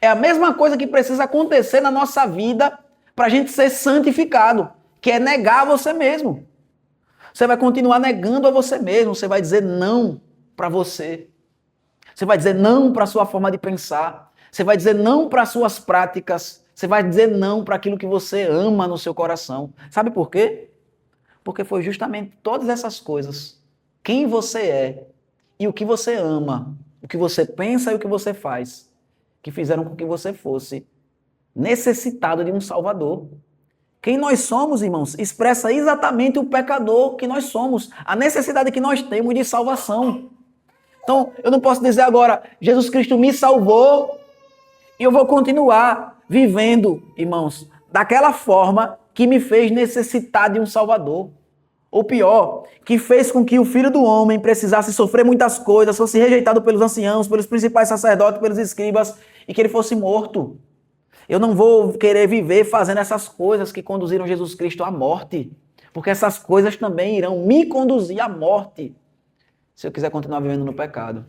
é a mesma coisa que precisa acontecer na nossa vida para a gente ser santificado, que é negar a você mesmo. Você vai continuar negando a você mesmo, você vai dizer não para você. Você vai dizer não para a sua forma de pensar, você vai dizer não para as suas práticas, você vai dizer não para aquilo que você ama no seu coração. Sabe por quê? Porque foi justamente todas essas coisas, quem você é e o que você ama, o que você pensa e o que você faz, que fizeram com que você fosse necessitado de um Salvador. Quem nós somos, irmãos, expressa exatamente o pecador que nós somos, a necessidade que nós temos de salvação. Então, eu não posso dizer agora, Jesus Cristo me salvou e eu vou continuar vivendo, irmãos, daquela forma que me fez necessitar de um Salvador. Ou pior, que fez com que o Filho do Homem precisasse sofrer muitas coisas, fosse rejeitado pelos anciãos, pelos principais sacerdotes, pelos escribas, e que ele fosse morto. Eu não vou querer viver fazendo essas coisas que conduziram Jesus Cristo à morte, porque essas coisas também irão me conduzir à morte se eu quiser continuar vivendo no pecado.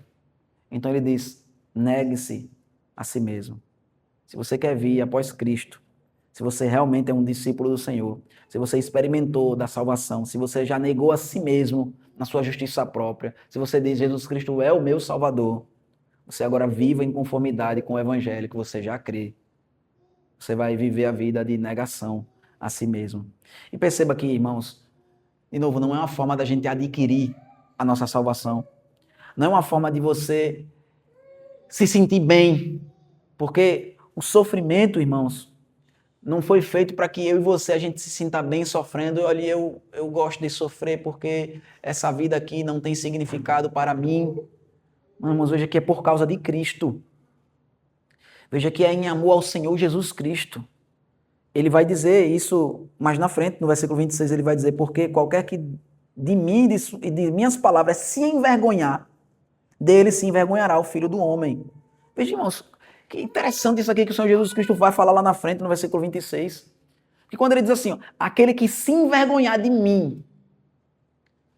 Então ele diz, negue-se a si mesmo. Se você quer vir após Cristo, se você realmente é um discípulo do Senhor, se você experimentou da salvação, se você já negou a si mesmo na sua justiça própria, se você diz, Jesus Cristo é o meu Salvador, você agora viva em conformidade com o Evangelho que você já crê. Você vai viver a vida de negação a si mesmo. E perceba aqui, irmãos, de novo, não é uma forma da gente adquirir a nossa salvação. Não é uma forma de você se sentir bem, porque o sofrimento, irmãos, não foi feito para que eu e você a gente se sinta bem sofrendo. Olha, eu gosto de sofrer porque essa vida aqui não tem significado para mim. Irmãos, veja que é por causa de Cristo. Veja que é em amor ao Senhor Jesus Cristo. Ele vai dizer isso mais na frente, no versículo 26, ele vai dizer, porque qualquer que de mim e de minhas palavras se envergonhar, dele se envergonhará o Filho do Homem. Veja, irmãos, que interessante isso aqui que o Senhor Jesus Cristo vai falar lá na frente, no versículo 26. Porque quando ele diz assim, ó, aquele que se envergonhar de mim.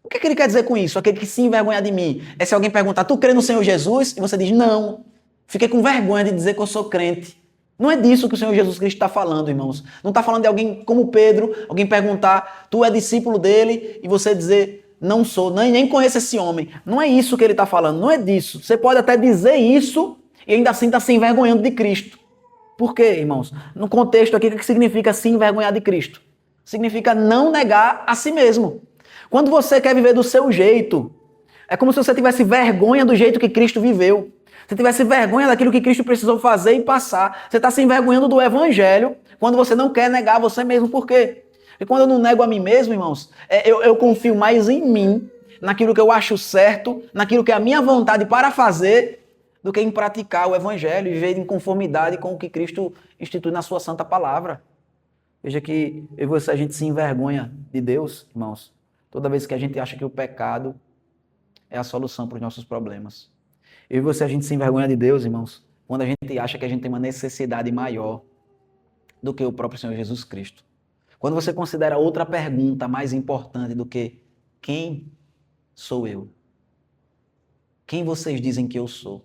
O que é que ele quer dizer com isso? Aquele que se envergonhar de mim. É se alguém perguntar, tu crê no Senhor Jesus? E você diz, não. Fiquei com vergonha de dizer que eu sou crente. Não é disso que o Senhor Jesus Cristo está falando, irmãos. Não está falando de alguém como Pedro, alguém perguntar, tu é discípulo dele, e você dizer, não sou, nem conheço esse homem. Não é isso que ele está falando, não é disso. Você pode até dizer isso e ainda assim está se envergonhando de Cristo. Por quê, irmãos? No contexto aqui, o que significa se envergonhar de Cristo? Significa não negar a si mesmo. Quando você quer viver do seu jeito, é como se você tivesse vergonha do jeito que Cristo viveu. Você tivesse vergonha daquilo que Cristo precisou fazer e passar. Você está se envergonhando do Evangelho quando você não quer negar você mesmo. Por quê? Porque quando eu não nego a mim mesmo, irmãos, eu confio mais em mim, naquilo que eu acho certo, naquilo que é a minha vontade para fazer, do que em praticar o Evangelho e viver em conformidade com o que Cristo institui na sua santa palavra. Veja que a gente se envergonha de Deus, irmãos, toda vez que a gente acha que o pecado é a solução para os nossos problemas. Eu e você, a gente se envergonha de Deus, irmãos, quando a gente acha que a gente tem uma necessidade maior do que o próprio Senhor Jesus Cristo. Quando você considera outra pergunta mais importante do que quem sou eu? Quem vocês dizem que eu sou?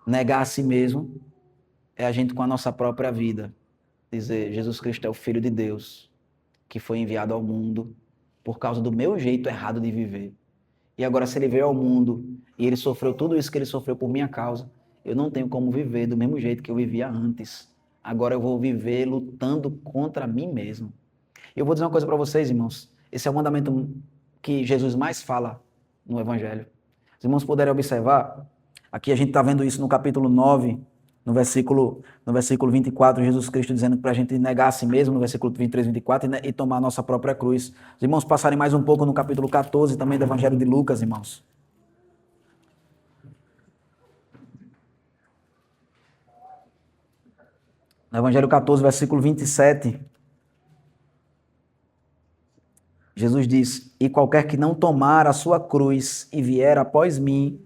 Negar a si mesmo é a gente com a nossa própria vida dizer, Jesus Cristo é o Filho de Deus, que foi enviado ao mundo por causa do meu jeito errado de viver. E agora, se ele veio ao mundo e ele sofreu tudo isso que ele sofreu por minha causa, eu não tenho como viver do mesmo jeito que eu vivia antes. Agora eu vou viver lutando contra mim mesmo. E eu vou dizer uma coisa para vocês, irmãos. Esse é o mandamento que Jesus mais fala no Evangelho. Os irmãos puderem observar, aqui a gente está vendo isso no capítulo 9, no versículo 24, Jesus Cristo dizendo para a gente negar a si mesmo, no versículo 23, 24, e tomar a nossa própria cruz. Os irmãos passarem mais um pouco no capítulo 14, também do Evangelho de Lucas, irmãos. No Evangelho 14, versículo 27, Jesus diz, e qualquer que não tomar a sua cruz e vier após mim,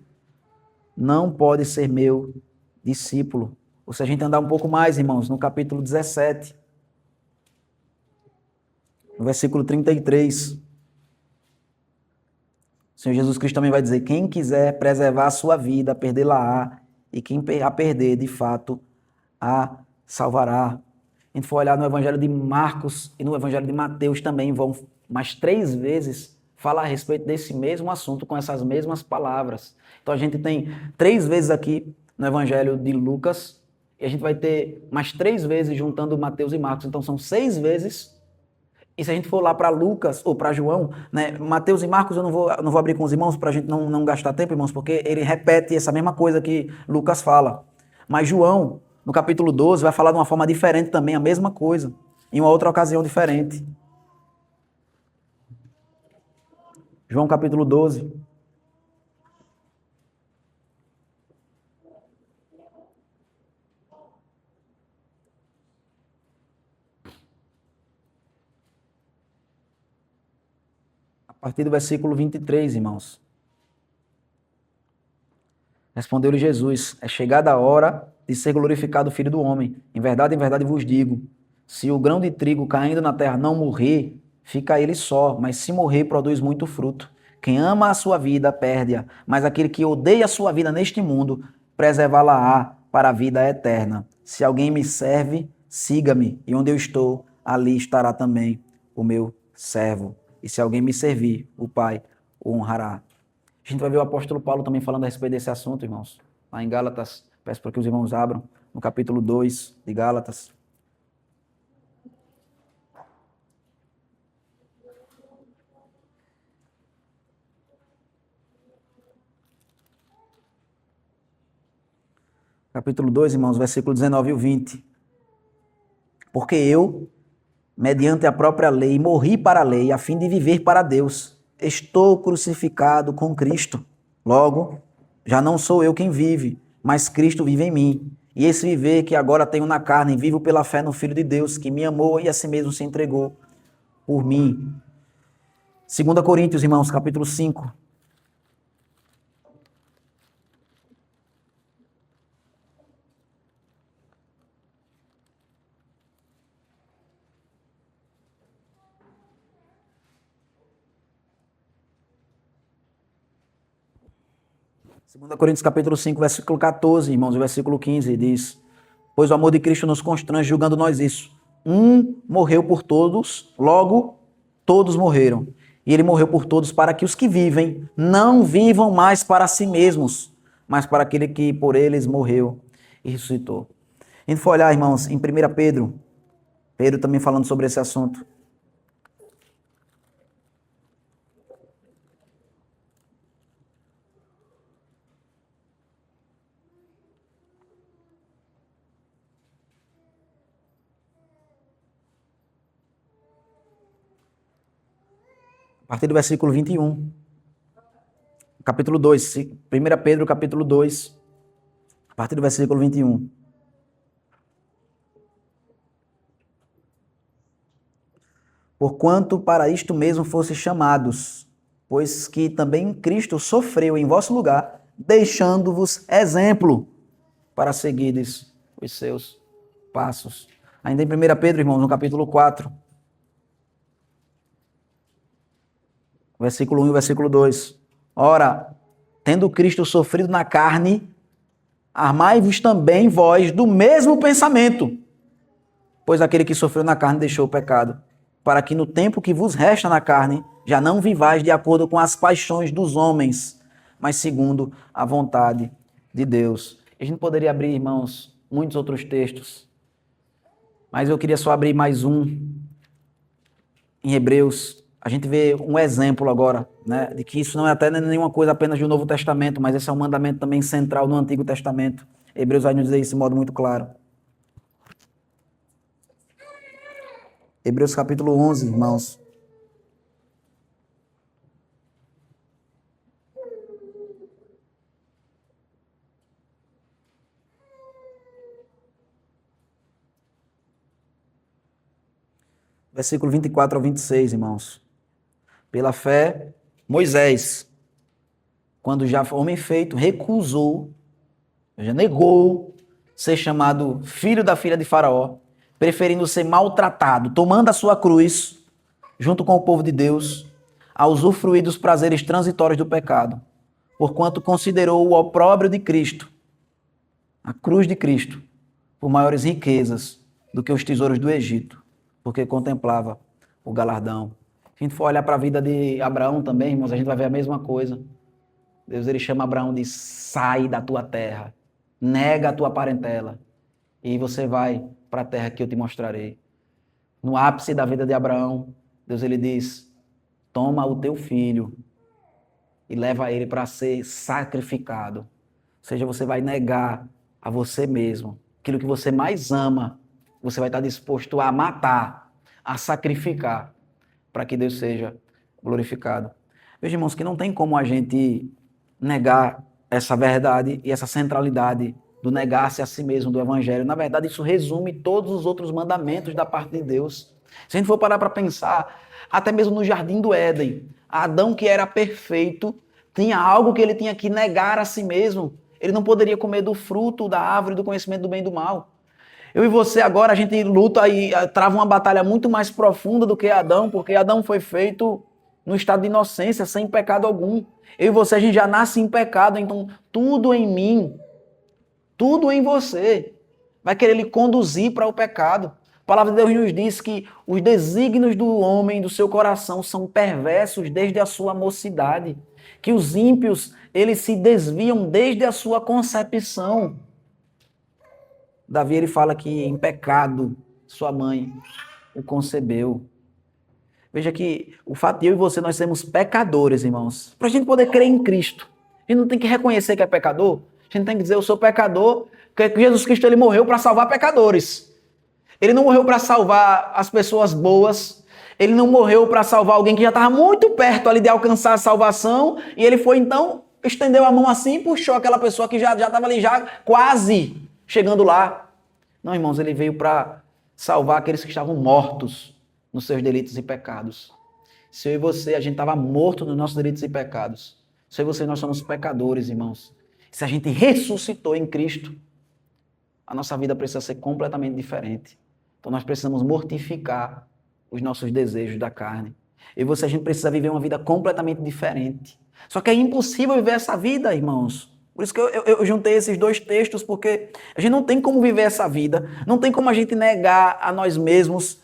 não pode ser meu discípulo. Ou se a gente andar um pouco mais, irmãos, no capítulo 17, no versículo 33, o Senhor Jesus Cristo também vai dizer, quem quiser preservar a sua vida, perdê-la-á, e quem a perder, de fato, a salvará. A gente for olhar no Evangelho de Marcos e no Evangelho de Mateus também, vão mais 3 vezes falar a respeito desse mesmo assunto com essas mesmas palavras. Então a gente tem 3 vezes aqui no Evangelho de Lucas, e a gente vai ter mais 3 vezes juntando Mateus e Marcos. Então são 6 vezes. E se a gente for lá para Lucas ou para João, né, Mateus e Marcos eu não vou abrir com os irmãos para a gente não gastar tempo, irmãos, porque ele repete essa mesma coisa que Lucas fala. Mas João, no capítulo 12, vai falar de uma forma diferente também, a mesma coisa, em uma outra ocasião diferente. João capítulo 12. A partir do versículo 23, irmãos. Respondeu-lhe Jesus, é chegada a hora de ser glorificado o Filho do Homem. Em verdade vos digo, se o grão de trigo caindo na terra não morrer, fica ele só, mas se morrer, produz muito fruto. Quem ama a sua vida, perde-a, mas aquele que odeia a sua vida neste mundo, preservá-la-á para a vida eterna. Se alguém me serve, siga-me, e onde eu estou, ali estará também o meu servo. E se alguém me servir, o Pai o honrará. A gente vai ver o apóstolo Paulo também falando a respeito desse assunto, irmãos. Lá em Gálatas, peço para que os irmãos abram, no capítulo 2 de Gálatas. Capítulo 2, irmãos, versículo 19 e 20. Porque eu, mediante a própria lei, morri para a lei, a fim de viver para Deus. Estou crucificado com Cristo. Logo, já não sou eu quem vive, mas Cristo vive em mim. E esse viver que agora tenho na carne, vivo pela fé no Filho de Deus, que me amou e a si mesmo se entregou por mim. 2 Coríntios, irmãos, capítulo 5. Segunda Coríntios capítulo 5, versículo 14, irmãos, o versículo 15 diz: pois o amor de Cristo nos constrange, julgando nós isso. Um morreu por todos, logo todos morreram. E ele morreu por todos para que os que vivem não vivam mais para si mesmos, mas para aquele que por eles morreu e ressuscitou. A gente for olhar, irmãos, em 1 Pedro, Pedro também falando sobre esse assunto. A partir do versículo 21. Capítulo 2, 1 Pedro, capítulo 2, a partir do versículo 21. Porquanto para isto mesmo fosse chamados, pois que também Cristo sofreu em vosso lugar, deixando-vos exemplo para seguirdes os seus passos. Ainda em 1 Pedro, irmãos, no capítulo 4, versículo 1 e versículo 2. Ora, tendo Cristo sofrido na carne, armai-vos também vós do mesmo pensamento, pois aquele que sofreu na carne deixou o pecado, para que no tempo que vos resta na carne, já não vivais de acordo com as paixões dos homens, mas segundo a vontade de Deus. A gente poderia abrir, irmãos, muitos outros textos, mas eu queria só abrir mais um, em Hebreus. A gente vê um exemplo agora, né, de que isso não é até nenhuma coisa apenas do Novo Testamento, mas esse é um mandamento também central no Antigo Testamento. Hebreus vai nos dizer isso de modo muito claro. Hebreus capítulo 11, irmãos. Versículo 24 ao 26, irmãos. Pela fé, Moisés, quando já foi homem feito, recusou, já negou ser chamado filho da filha de Faraó, preferindo ser maltratado, tomando a sua cruz, junto com o povo de Deus, a usufruir dos prazeres transitórios do pecado, porquanto considerou o opróbrio de Cristo, a cruz de Cristo, por maiores riquezas do que os tesouros do Egito, porque contemplava o galardão. Se a gente for olhar para a vida de Abraão também, irmãos, a gente vai ver a mesma coisa. Deus, ele chama Abraão de sai da tua terra, nega a tua parentela, e você vai para a terra que eu te mostrarei. No ápice da vida de Abraão, Deus, ele diz, toma o teu filho e leva ele para ser sacrificado. Ou seja, você vai negar a você mesmo, aquilo que você mais ama, você vai estar disposto a matar, a sacrificar, para que Deus seja glorificado. Veja, irmãos, que não tem como a gente negar essa verdade e essa centralidade do negar-se a si mesmo do Evangelho. Na verdade, isso resume todos os outros mandamentos da parte de Deus. Se a gente for parar para pensar, até mesmo no Jardim do Éden, Adão, que era perfeito, tinha algo que ele tinha que negar a si mesmo. Ele não poderia comer do fruto da árvore do conhecimento do bem e do mal. Eu e você agora, a gente luta e trava uma batalha muito mais profunda do que Adão, porque Adão foi feito no estado de inocência, sem pecado algum. Eu e você, a gente já nasce em pecado, então tudo em mim, tudo em você, vai querer lhe conduzir para o pecado. A palavra de Deus nos diz que os desígnios do homem, do seu coração, são perversos desde a sua mocidade. Que os ímpios, eles se desviam desde a sua concepção. Davi, ele fala que em pecado sua mãe o concebeu. Veja que o fato de eu e você, nós sermos pecadores, irmãos. Para a gente poder crer em Cristo, a gente não tem que reconhecer que é pecador. A gente tem que dizer, eu sou pecador, porque Jesus Cristo ele morreu para salvar pecadores. Ele não morreu para salvar as pessoas boas. Ele não morreu para salvar alguém que já estava muito perto ali de alcançar a salvação. E ele foi então, estendeu a mão assim e puxou aquela pessoa que já estava ali já quase chegando lá. Não, irmãos, ele veio para salvar aqueles que estavam mortos nos seus delitos e pecados. Se eu e você, a gente estava morto nos nossos delitos e pecados. Se eu e você, nós somos pecadores, irmãos. Se a gente ressuscitou em Cristo, a nossa vida precisa ser completamente diferente. Então nós precisamos mortificar os nossos desejos da carne. Eu e você, a gente precisa viver uma vida completamente diferente. Só que é impossível viver essa vida, irmãos. Por isso que eu juntei esses dois textos, porque a gente não tem como viver essa vida, não tem como a gente negar a nós mesmos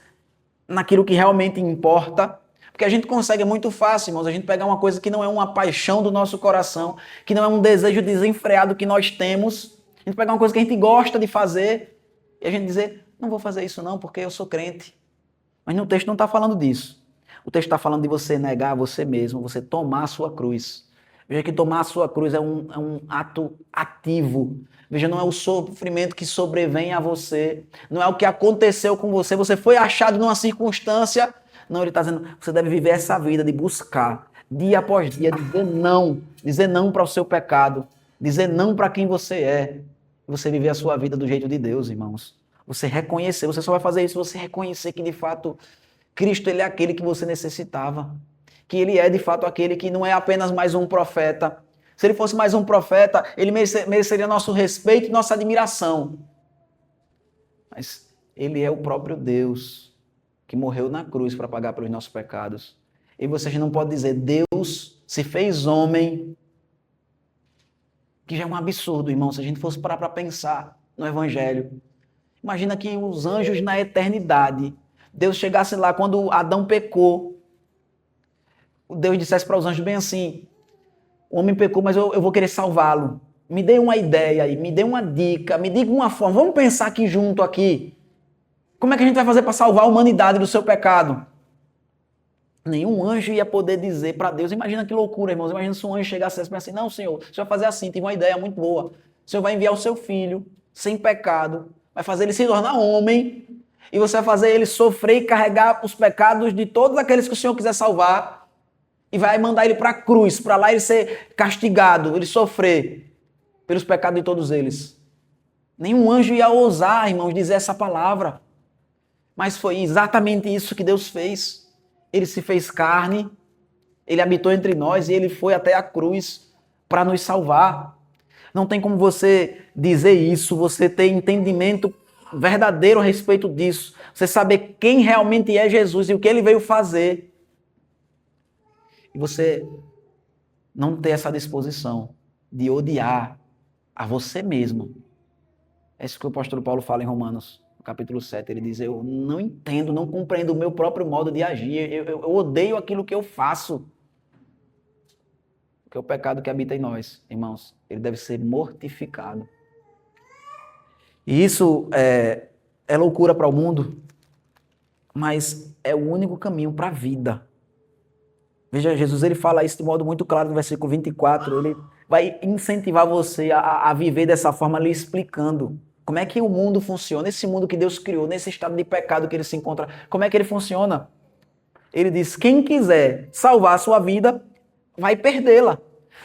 naquilo que realmente importa, porque a gente consegue muito fácil, irmãos, a gente pegar uma coisa que não é uma paixão do nosso coração, que não é um desejo desenfreado que nós temos, a gente pegar uma coisa que a gente gosta de fazer e a gente dizer, não vou fazer isso não, porque eu sou crente. Mas no texto não está falando disso. O texto está falando de você negar você mesmo, você tomar a sua cruz. Veja que tomar a sua cruz é um ato ativo. Veja, não é o sofrimento que sobrevém a você. Não é o que aconteceu com você. Você foi achado numa circunstância. Não, ele está dizendo, você deve viver essa vida de buscar, dia após dia, dizer não para o seu pecado, dizer não para quem você é. Você viver a sua vida do jeito de Deus, irmãos. Você reconhecer, você só vai fazer isso se você reconhecer que de fato Cristo ele é aquele que você necessitava. Que ele é de fato aquele que não é apenas mais um profeta. Se ele fosse mais um profeta, ele mereceria nosso respeito e nossa admiração. Mas ele é o próprio Deus que morreu na cruz para pagar pelos nossos pecados. E vocês não podem dizer, Deus se fez homem, que já é um absurdo, irmão, se a gente fosse parar para pensar no Evangelho. Imagina que os anjos na eternidade, Deus chegasse lá quando Adão pecou, Deus dissesse para os anjos bem assim, o homem pecou, mas eu vou querer salvá-lo. Me dê uma ideia aí, me dê uma dica, me diga uma forma, vamos pensar aqui junto aqui. Como é que a gente vai fazer para salvar a humanidade do seu pecado? Nenhum anjo ia poder dizer para Deus, imagina que loucura, irmãos, imagina se um anjo chegasse e dissesse assim, não, Senhor, o Senhor vai fazer assim, tive uma ideia muito boa. O Senhor vai enviar o seu filho, sem pecado, vai fazer ele se tornar homem, e você vai fazer ele sofrer e carregar os pecados de todos aqueles que o Senhor quiser salvar, e vai mandar ele para a cruz, para lá ele ser castigado, ele sofrer pelos pecados de todos eles. Nenhum anjo ia ousar, irmãos, dizer essa palavra. Mas foi exatamente isso que Deus fez. Ele se fez carne, ele habitou entre nós e ele foi até a cruz para nos salvar. Não tem como você dizer isso, você ter entendimento verdadeiro a respeito disso. Você saber quem realmente é Jesus e o que ele veio fazer. E você não ter essa disposição de odiar a você mesmo. É isso que o apóstolo Paulo fala em Romanos, no capítulo 7. Ele diz, eu não entendo, não compreendo o meu próprio modo de agir. Eu odeio aquilo que eu faço. Porque o pecado que habita em nós, irmãos, ele deve ser mortificado. E isso é loucura para o mundo, mas é o único caminho para a vida. Veja, Jesus ele fala isso de modo muito claro no versículo 24. Ele vai incentivar você a viver dessa forma, lhe explicando como é que o mundo funciona, esse mundo que Deus criou, nesse estado de pecado que ele se encontra, como é que ele funciona? Ele diz, quem quiser salvar a sua vida, vai perdê-la.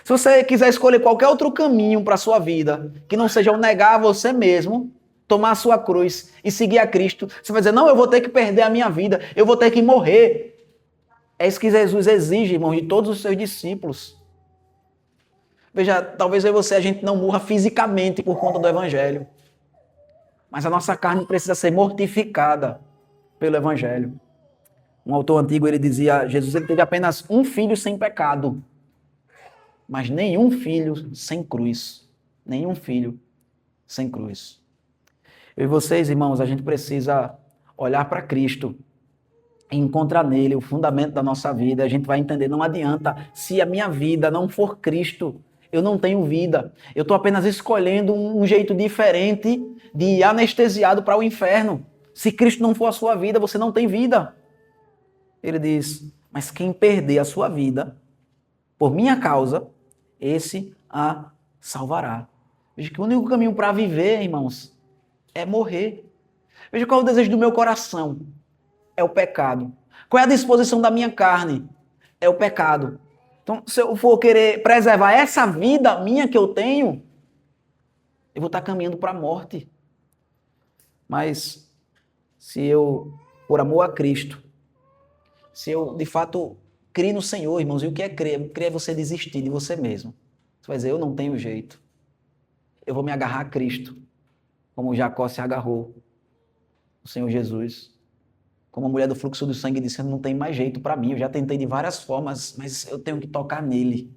Se você quiser escolher qualquer outro caminho para a sua vida, que não seja o negar a você mesmo, tomar a sua cruz e seguir a Cristo, você vai dizer, não, eu vou ter que perder a minha vida, eu vou ter que morrer. É isso que Jesus exige, irmãos, de todos os seus discípulos. Veja, talvez eu e você, a gente não morra fisicamente por conta do Evangelho. Mas a nossa carne precisa ser mortificada pelo Evangelho. Um autor antigo, ele dizia, Jesus ele teve apenas um filho sem pecado, mas nenhum filho sem cruz. Nenhum filho sem cruz. Eu e vocês, irmãos, a gente precisa olhar para Cristo e encontrar nele o fundamento da nossa vida. A gente vai entender, não adianta, se a minha vida não for Cristo, eu não tenho vida. Eu estou apenas escolhendo um jeito diferente de ir anestesiado para o inferno. Se Cristo não for a sua vida, você não tem vida. Ele diz, mas quem perder a sua vida, por minha causa, esse a salvará. Veja que o único caminho para viver, irmãos, é morrer. Veja qual é o desejo do meu coração. É o pecado. Qual é a disposição da minha carne? É o pecado. Então, se eu for querer preservar essa vida minha que eu tenho, eu vou estar caminhando para a morte. Mas, se eu, por amor a Cristo, se eu, de fato, crio no Senhor, irmãos, e o que é crer? Crer é você desistir de você mesmo. Você vai dizer, eu não tenho jeito. Eu vou me agarrar a Cristo, como Jacó se agarrou, o Senhor Jesus. Como a mulher do fluxo do sangue disse, não tem mais jeito para mim, eu já tentei de várias formas, mas eu tenho que tocar nele.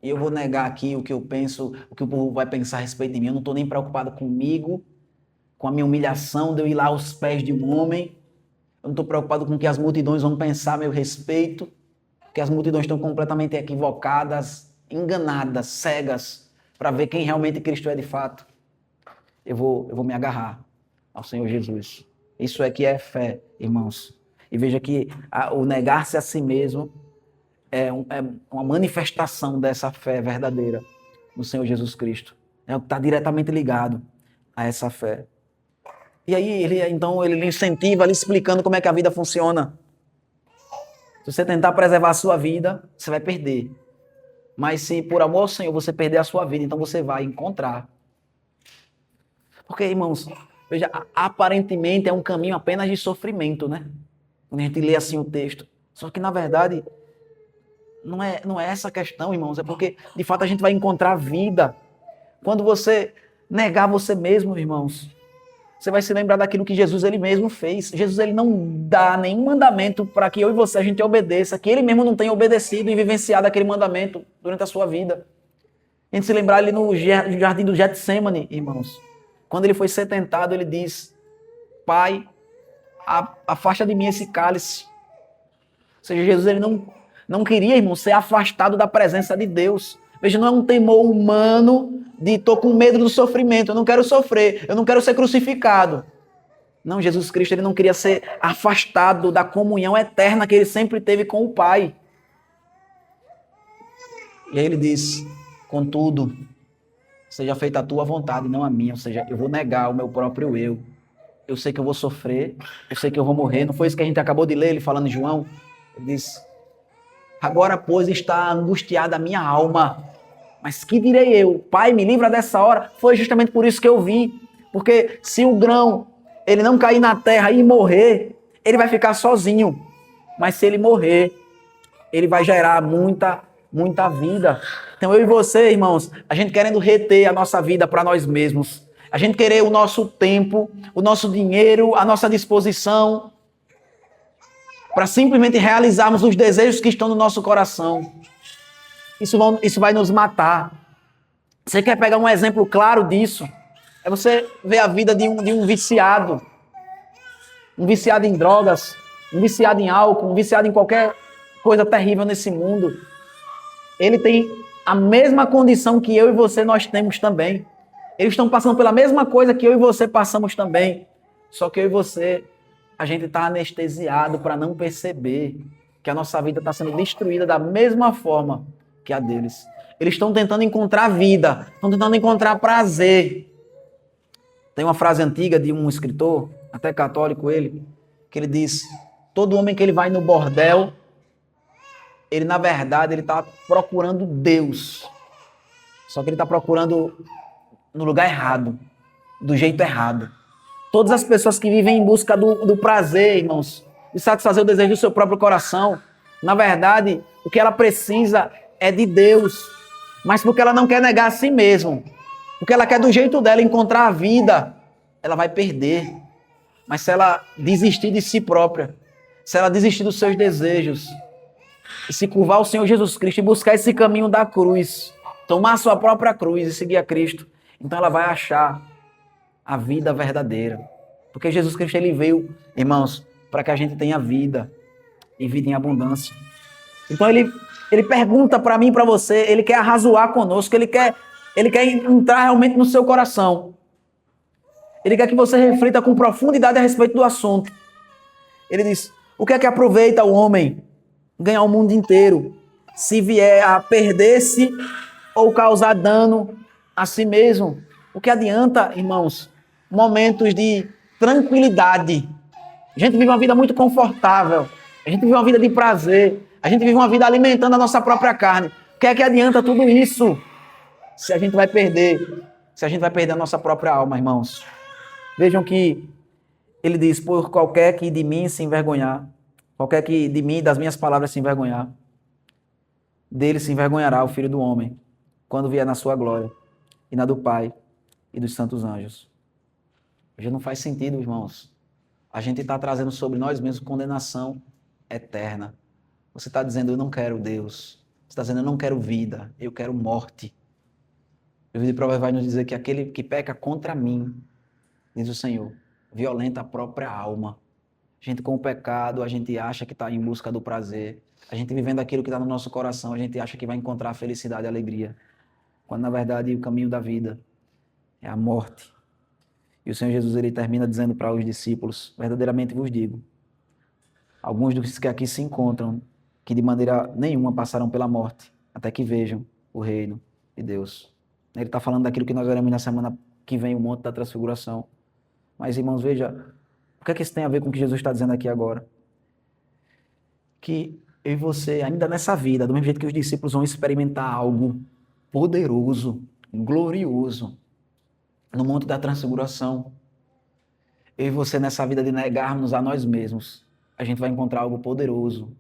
E eu vou negar aqui o que eu penso, o que o povo vai pensar a respeito de mim. Eu não estou nem preocupado comigo, com a minha humilhação de eu ir lá aos pés de um homem. Eu não estou preocupado com o que as multidões vão pensar a meu respeito, porque as multidões estão completamente equivocadas, enganadas, cegas, para ver quem realmente Cristo é de fato. Eu vou me agarrar ao Senhor Jesus. Isso é que é fé, irmãos. E veja que o negar-se a si mesmo é uma manifestação dessa fé verdadeira no Senhor Jesus Cristo. É o que está diretamente ligado a essa fé. E aí, então, ele lhe incentiva, lhe explicando como é que a vida funciona. Se você tentar preservar a sua vida, você vai perder. Mas se por amor ao Senhor você perder a sua vida, então você vai encontrar. Porque, irmãos, veja, aparentemente é um caminho apenas de sofrimento, né? Quando a gente lê assim o texto. Só que, na verdade, não é essa a questão, irmãos. É porque, de fato, a gente vai encontrar vida. Quando você negar você mesmo, irmãos, você vai se lembrar daquilo que Jesus ele mesmo fez. Jesus ele não dá nenhum mandamento para que eu e você a gente obedeça, que ele mesmo não tenha obedecido e vivenciado aquele mandamento durante a sua vida. A gente se lembrar ali no jardim do Getsêmani, irmãos. Quando ele foi ser tentado, ele diz, Pai, afasta de mim esse cálice. Ou seja, Jesus ele não queria, irmão, ser afastado da presença de Deus. Veja, não é um temor humano de estou com medo do sofrimento, eu não quero sofrer, eu não quero ser crucificado. Não, Jesus Cristo ele não queria ser afastado da comunhão eterna que ele sempre teve com o Pai. E aí ele diz, contudo, seja feita a tua vontade, não a minha. Ou seja, eu vou negar o meu próprio eu. Eu sei que eu vou sofrer, eu sei que eu vou morrer. Não foi isso que a gente acabou de ler, ele falando em João? Ele diz, agora, pois, está angustiada a minha alma. Mas que direi eu? Pai, me livra dessa hora. Foi justamente por isso que eu vim. Porque se o grão ele não cair na terra e morrer, ele vai ficar sozinho. Mas se ele morrer, ele vai gerar muita vida. Então eu e você, irmãos, a gente querendo reter a nossa vida para nós mesmos. A gente querer o nosso tempo, o nosso dinheiro, a nossa disposição, para simplesmente realizarmos os desejos que estão no nosso coração. Isso vai nos matar. Você quer pegar um exemplo claro disso? É você ver a vida de um viciado. Um viciado em drogas, um viciado em álcool, um viciado em qualquer coisa terrível nesse mundo. Ele tem a mesma condição que eu e você nós temos também. Eles estão passando pela mesma coisa que eu e você passamos também. Só que eu e você, a gente está anestesiado para não perceber que a nossa vida está sendo destruída da mesma forma que a deles. Eles estão tentando encontrar vida, estão tentando encontrar prazer. Tem uma frase antiga de um escritor, até católico ele, que ele diz, todo homem que ele vai no bordel, ele na verdade ele está procurando Deus. Só que ele está procurando no lugar errado, do jeito errado. Todas as pessoas que vivem em busca do prazer, irmãos, de satisfazer o desejo do seu próprio coração, na verdade, o que ela precisa é de Deus. Mas porque ela não quer negar a si mesma, porque ela quer do jeito dela encontrar a vida, ela vai perder. Mas se ela desistir de si própria, se ela desistir dos seus desejos, e se curvar ao Senhor Jesus Cristo e buscar esse caminho da cruz, tomar a sua própria cruz e seguir a Cristo, então ela vai achar a vida verdadeira. Porque Jesus Cristo, ele veio, irmãos, para que a gente tenha vida e vida em abundância. Então ele pergunta para mim e para você, ele quer arrazoar conosco, ele quer entrar realmente no seu coração. Ele quer que você reflita com profundidade a respeito do assunto. Ele diz, o que é que aproveita o homem ganhar o mundo inteiro se vier a perder-se ou causar dano a si mesmo? O que adianta, irmãos, momentos de tranquilidade? A gente vive uma vida muito confortável, a gente vive uma vida de prazer, a gente vive uma vida alimentando a nossa própria carne. O que é que adianta tudo isso se a gente vai perder a nossa própria alma, irmãos? Vejam que ele diz, por qualquer que de mim se envergonhar, qualquer que de mim e das minhas palavras se envergonhar, dele se envergonhará o Filho do Homem, quando vier na sua glória, e na do Pai e dos santos anjos. Já não faz sentido, irmãos. A gente está trazendo sobre nós mesmos condenação eterna. Você está dizendo, eu não quero Deus. Você está dizendo, eu não quero vida, eu quero morte. O livro de Provérbios vai nos dizer que aquele que peca contra mim, diz o Senhor, violenta a própria alma. A gente com o pecado, a gente acha que está em busca do prazer. A gente vivendo aquilo que está no nosso coração, a gente acha que vai encontrar a felicidade e a alegria. Quando na verdade o caminho da vida é a morte. E o Senhor Jesus, ele termina dizendo para os discípulos, verdadeiramente vos digo, alguns dos que aqui se encontram, que de maneira nenhuma passarão pela morte, até que vejam o reino de Deus. Ele está falando daquilo que nós veremos na semana que vem, o Monte da Transfiguração. Mas, irmãos, veja, o que é que isso tem a ver com o que Jesus está dizendo aqui agora? Que eu e você, ainda nessa vida, do mesmo jeito que os discípulos vão experimentar algo poderoso, glorioso, no Monte da Transfiguração, eu e você, nessa vida de negarmos a nós mesmos, a gente vai encontrar algo poderoso,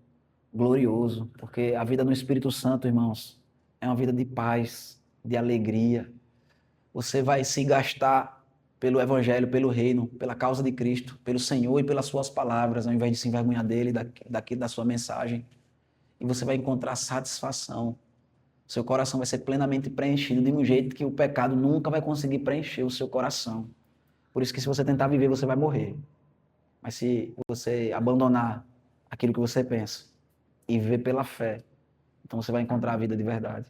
glorioso, porque a vida no Espírito Santo, irmãos, é uma vida de paz, de alegria. Você vai se gastar pelo Evangelho, pelo Reino, pela causa de Cristo, pelo Senhor e pelas suas palavras, ao invés de se envergonhar dele, da sua mensagem. E você vai encontrar satisfação. Seu coração vai ser plenamente preenchido de um jeito que o pecado nunca vai conseguir preencher o seu coração. Por isso que se você tentar viver, você vai morrer. Mas se você abandonar aquilo que você pensa e viver pela fé, então você vai encontrar a vida de verdade.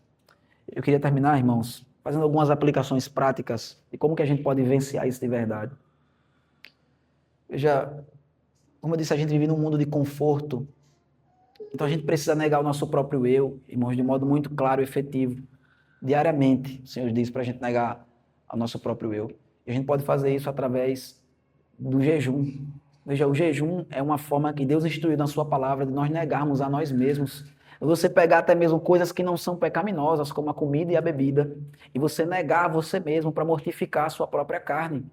Eu queria terminar, irmãos, fazendo algumas aplicações práticas de como que a gente pode vivenciar isso de verdade. Veja, como eu disse, a gente vive num mundo de conforto, então a gente precisa negar o nosso próprio eu, irmãos, de modo muito claro e efetivo. Diariamente, o Senhor diz para a gente negar o nosso próprio eu. E a gente pode fazer isso através do jejum. Veja, o jejum é uma forma que Deus instituiu na sua palavra de nós negarmos a nós mesmos. Você pegar até mesmo coisas que não são pecaminosas, como a comida e a bebida, e você negar a você mesmo para mortificar a sua própria carne.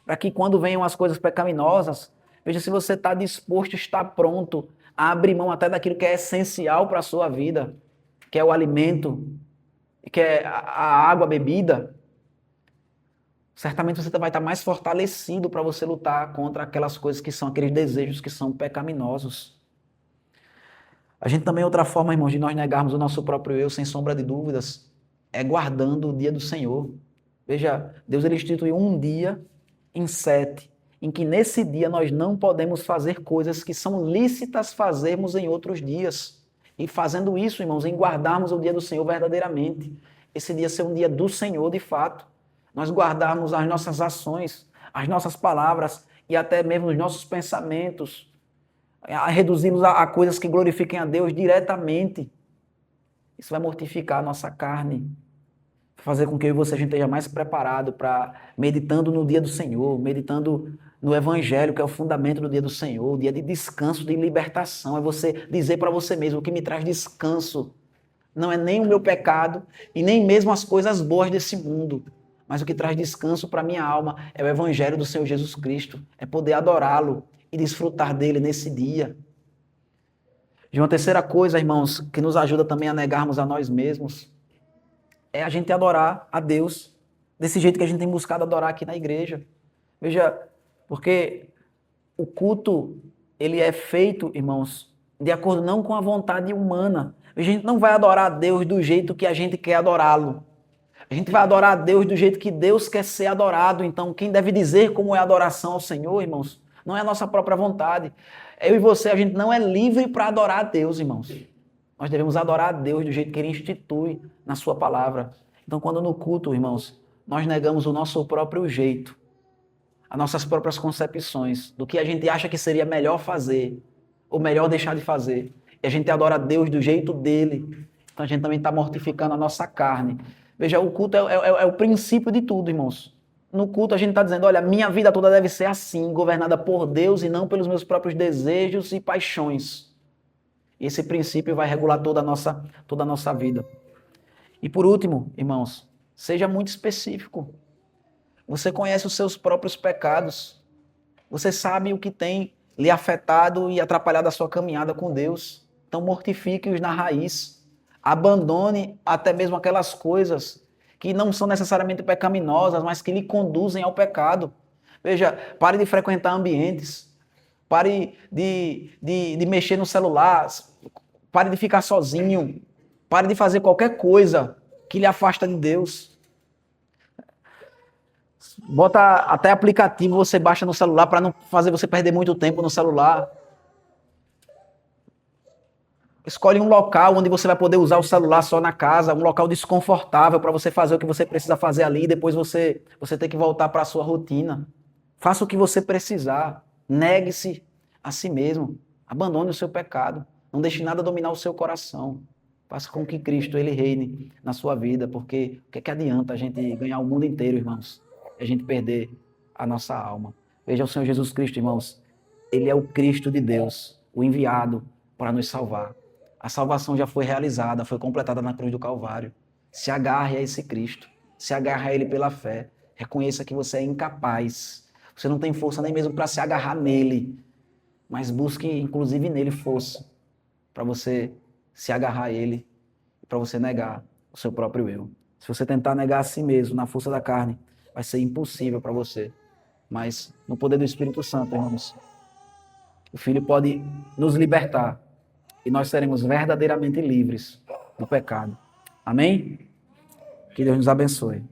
Para que quando venham as coisas pecaminosas, veja se você está disposto, está pronto a abrir mão até daquilo que é essencial para a sua vida, que é o alimento, que é a água, a bebida. Certamente você vai estar mais fortalecido para você lutar contra aquelas coisas que são aqueles desejos que são pecaminosos. A gente também, outra forma, irmãos, de nós negarmos o nosso próprio eu, sem sombra de dúvidas, é guardando o dia do Senhor. Veja, Deus ele instituiu um dia em 7, em que nesse dia nós não podemos fazer coisas que são lícitas fazermos em outros dias. E fazendo isso, irmãos, em guardarmos o dia do Senhor verdadeiramente. Esse dia ser um dia do Senhor de fato. Nós guardarmos as nossas ações, as nossas palavras e até mesmo os nossos pensamentos, a reduzi-los a coisas que glorifiquem a Deus diretamente. Isso vai mortificar a nossa carne, fazer com que eu e você a gente esteja mais preparado para meditando no dia do Senhor, meditando no Evangelho, que é o fundamento do dia do Senhor, o dia de descanso, de libertação. É você dizer para você mesmo, o que me traz descanso não é nem o meu pecado e nem mesmo as coisas boas desse mundo, mas o que traz descanso para a minha alma é o Evangelho do Senhor Jesus Cristo, é poder adorá-lo e desfrutar dele nesse dia. E uma terceira coisa, irmãos, que nos ajuda também a negarmos a nós mesmos, é a gente adorar a Deus desse jeito que a gente tem buscado adorar aqui na igreja. Veja, porque o culto, ele é feito, irmãos, de acordo não com a vontade humana. A gente não vai adorar a Deus do jeito que a gente quer adorá-lo. A gente vai adorar a Deus do jeito que Deus quer ser adorado. Então, quem deve dizer como é a adoração ao Senhor, irmãos, não é a nossa própria vontade. Eu e você, a gente não é livre para adorar a Deus, irmãos. Nós devemos adorar a Deus do jeito que Ele institui na sua palavra. Então, quando no culto, irmãos, nós negamos o nosso próprio jeito, as nossas próprias concepções do que a gente acha que seria melhor fazer, ou melhor deixar de fazer, e a gente adora a Deus do jeito dele, então a gente também está mortificando a nossa carne. Veja, o culto é o princípio de tudo, irmãos. No culto a gente está dizendo, olha, minha vida toda deve ser assim, governada por Deus e não pelos meus próprios desejos e paixões. Esse princípio vai regular toda a nossa vida. E por último, irmãos, seja muito específico. Você conhece os seus próprios pecados. Você sabe o que tem lhe afetado e atrapalhado a sua caminhada com Deus. Então mortifique-os na raiz. Abandone até mesmo aquelas coisas que não são necessariamente pecaminosas, mas que lhe conduzem ao pecado. Veja, pare de frequentar ambientes. Pare de mexer no celular. Pare de ficar sozinho. Pare de fazer qualquer coisa que lhe afasta de Deus. Bota até aplicativo, você baixa no celular para não fazer você perder muito tempo no celular. Escolhe um local onde você vai poder usar o celular só na casa, um local desconfortável para você fazer o que você precisa fazer ali e depois você ter que voltar para a sua rotina. Faça o que você precisar. Negue-se a si mesmo. Abandone o seu pecado. Não deixe nada dominar o seu coração. Faça com que Cristo ele reine na sua vida, porque o que é que adianta a gente ganhar o mundo inteiro, irmãos? A gente perder a nossa alma. Veja o Senhor Jesus Cristo, irmãos. Ele é o Cristo de Deus, o enviado para nos salvar. A salvação já foi realizada, foi completada na cruz do Calvário. Se agarre a esse Cristo. Se agarre a Ele pela fé. Reconheça que você é incapaz. Você não tem força nem mesmo para se agarrar nele. Mas busque, inclusive, nele força para você se agarrar a Ele e para você negar o seu próprio eu. Se você tentar negar a si mesmo na força da carne, vai ser impossível para você. Mas no poder do Espírito Santo, irmãos, o Filho pode nos libertar e nós seremos verdadeiramente livres do pecado. Amém? Que Deus nos abençoe.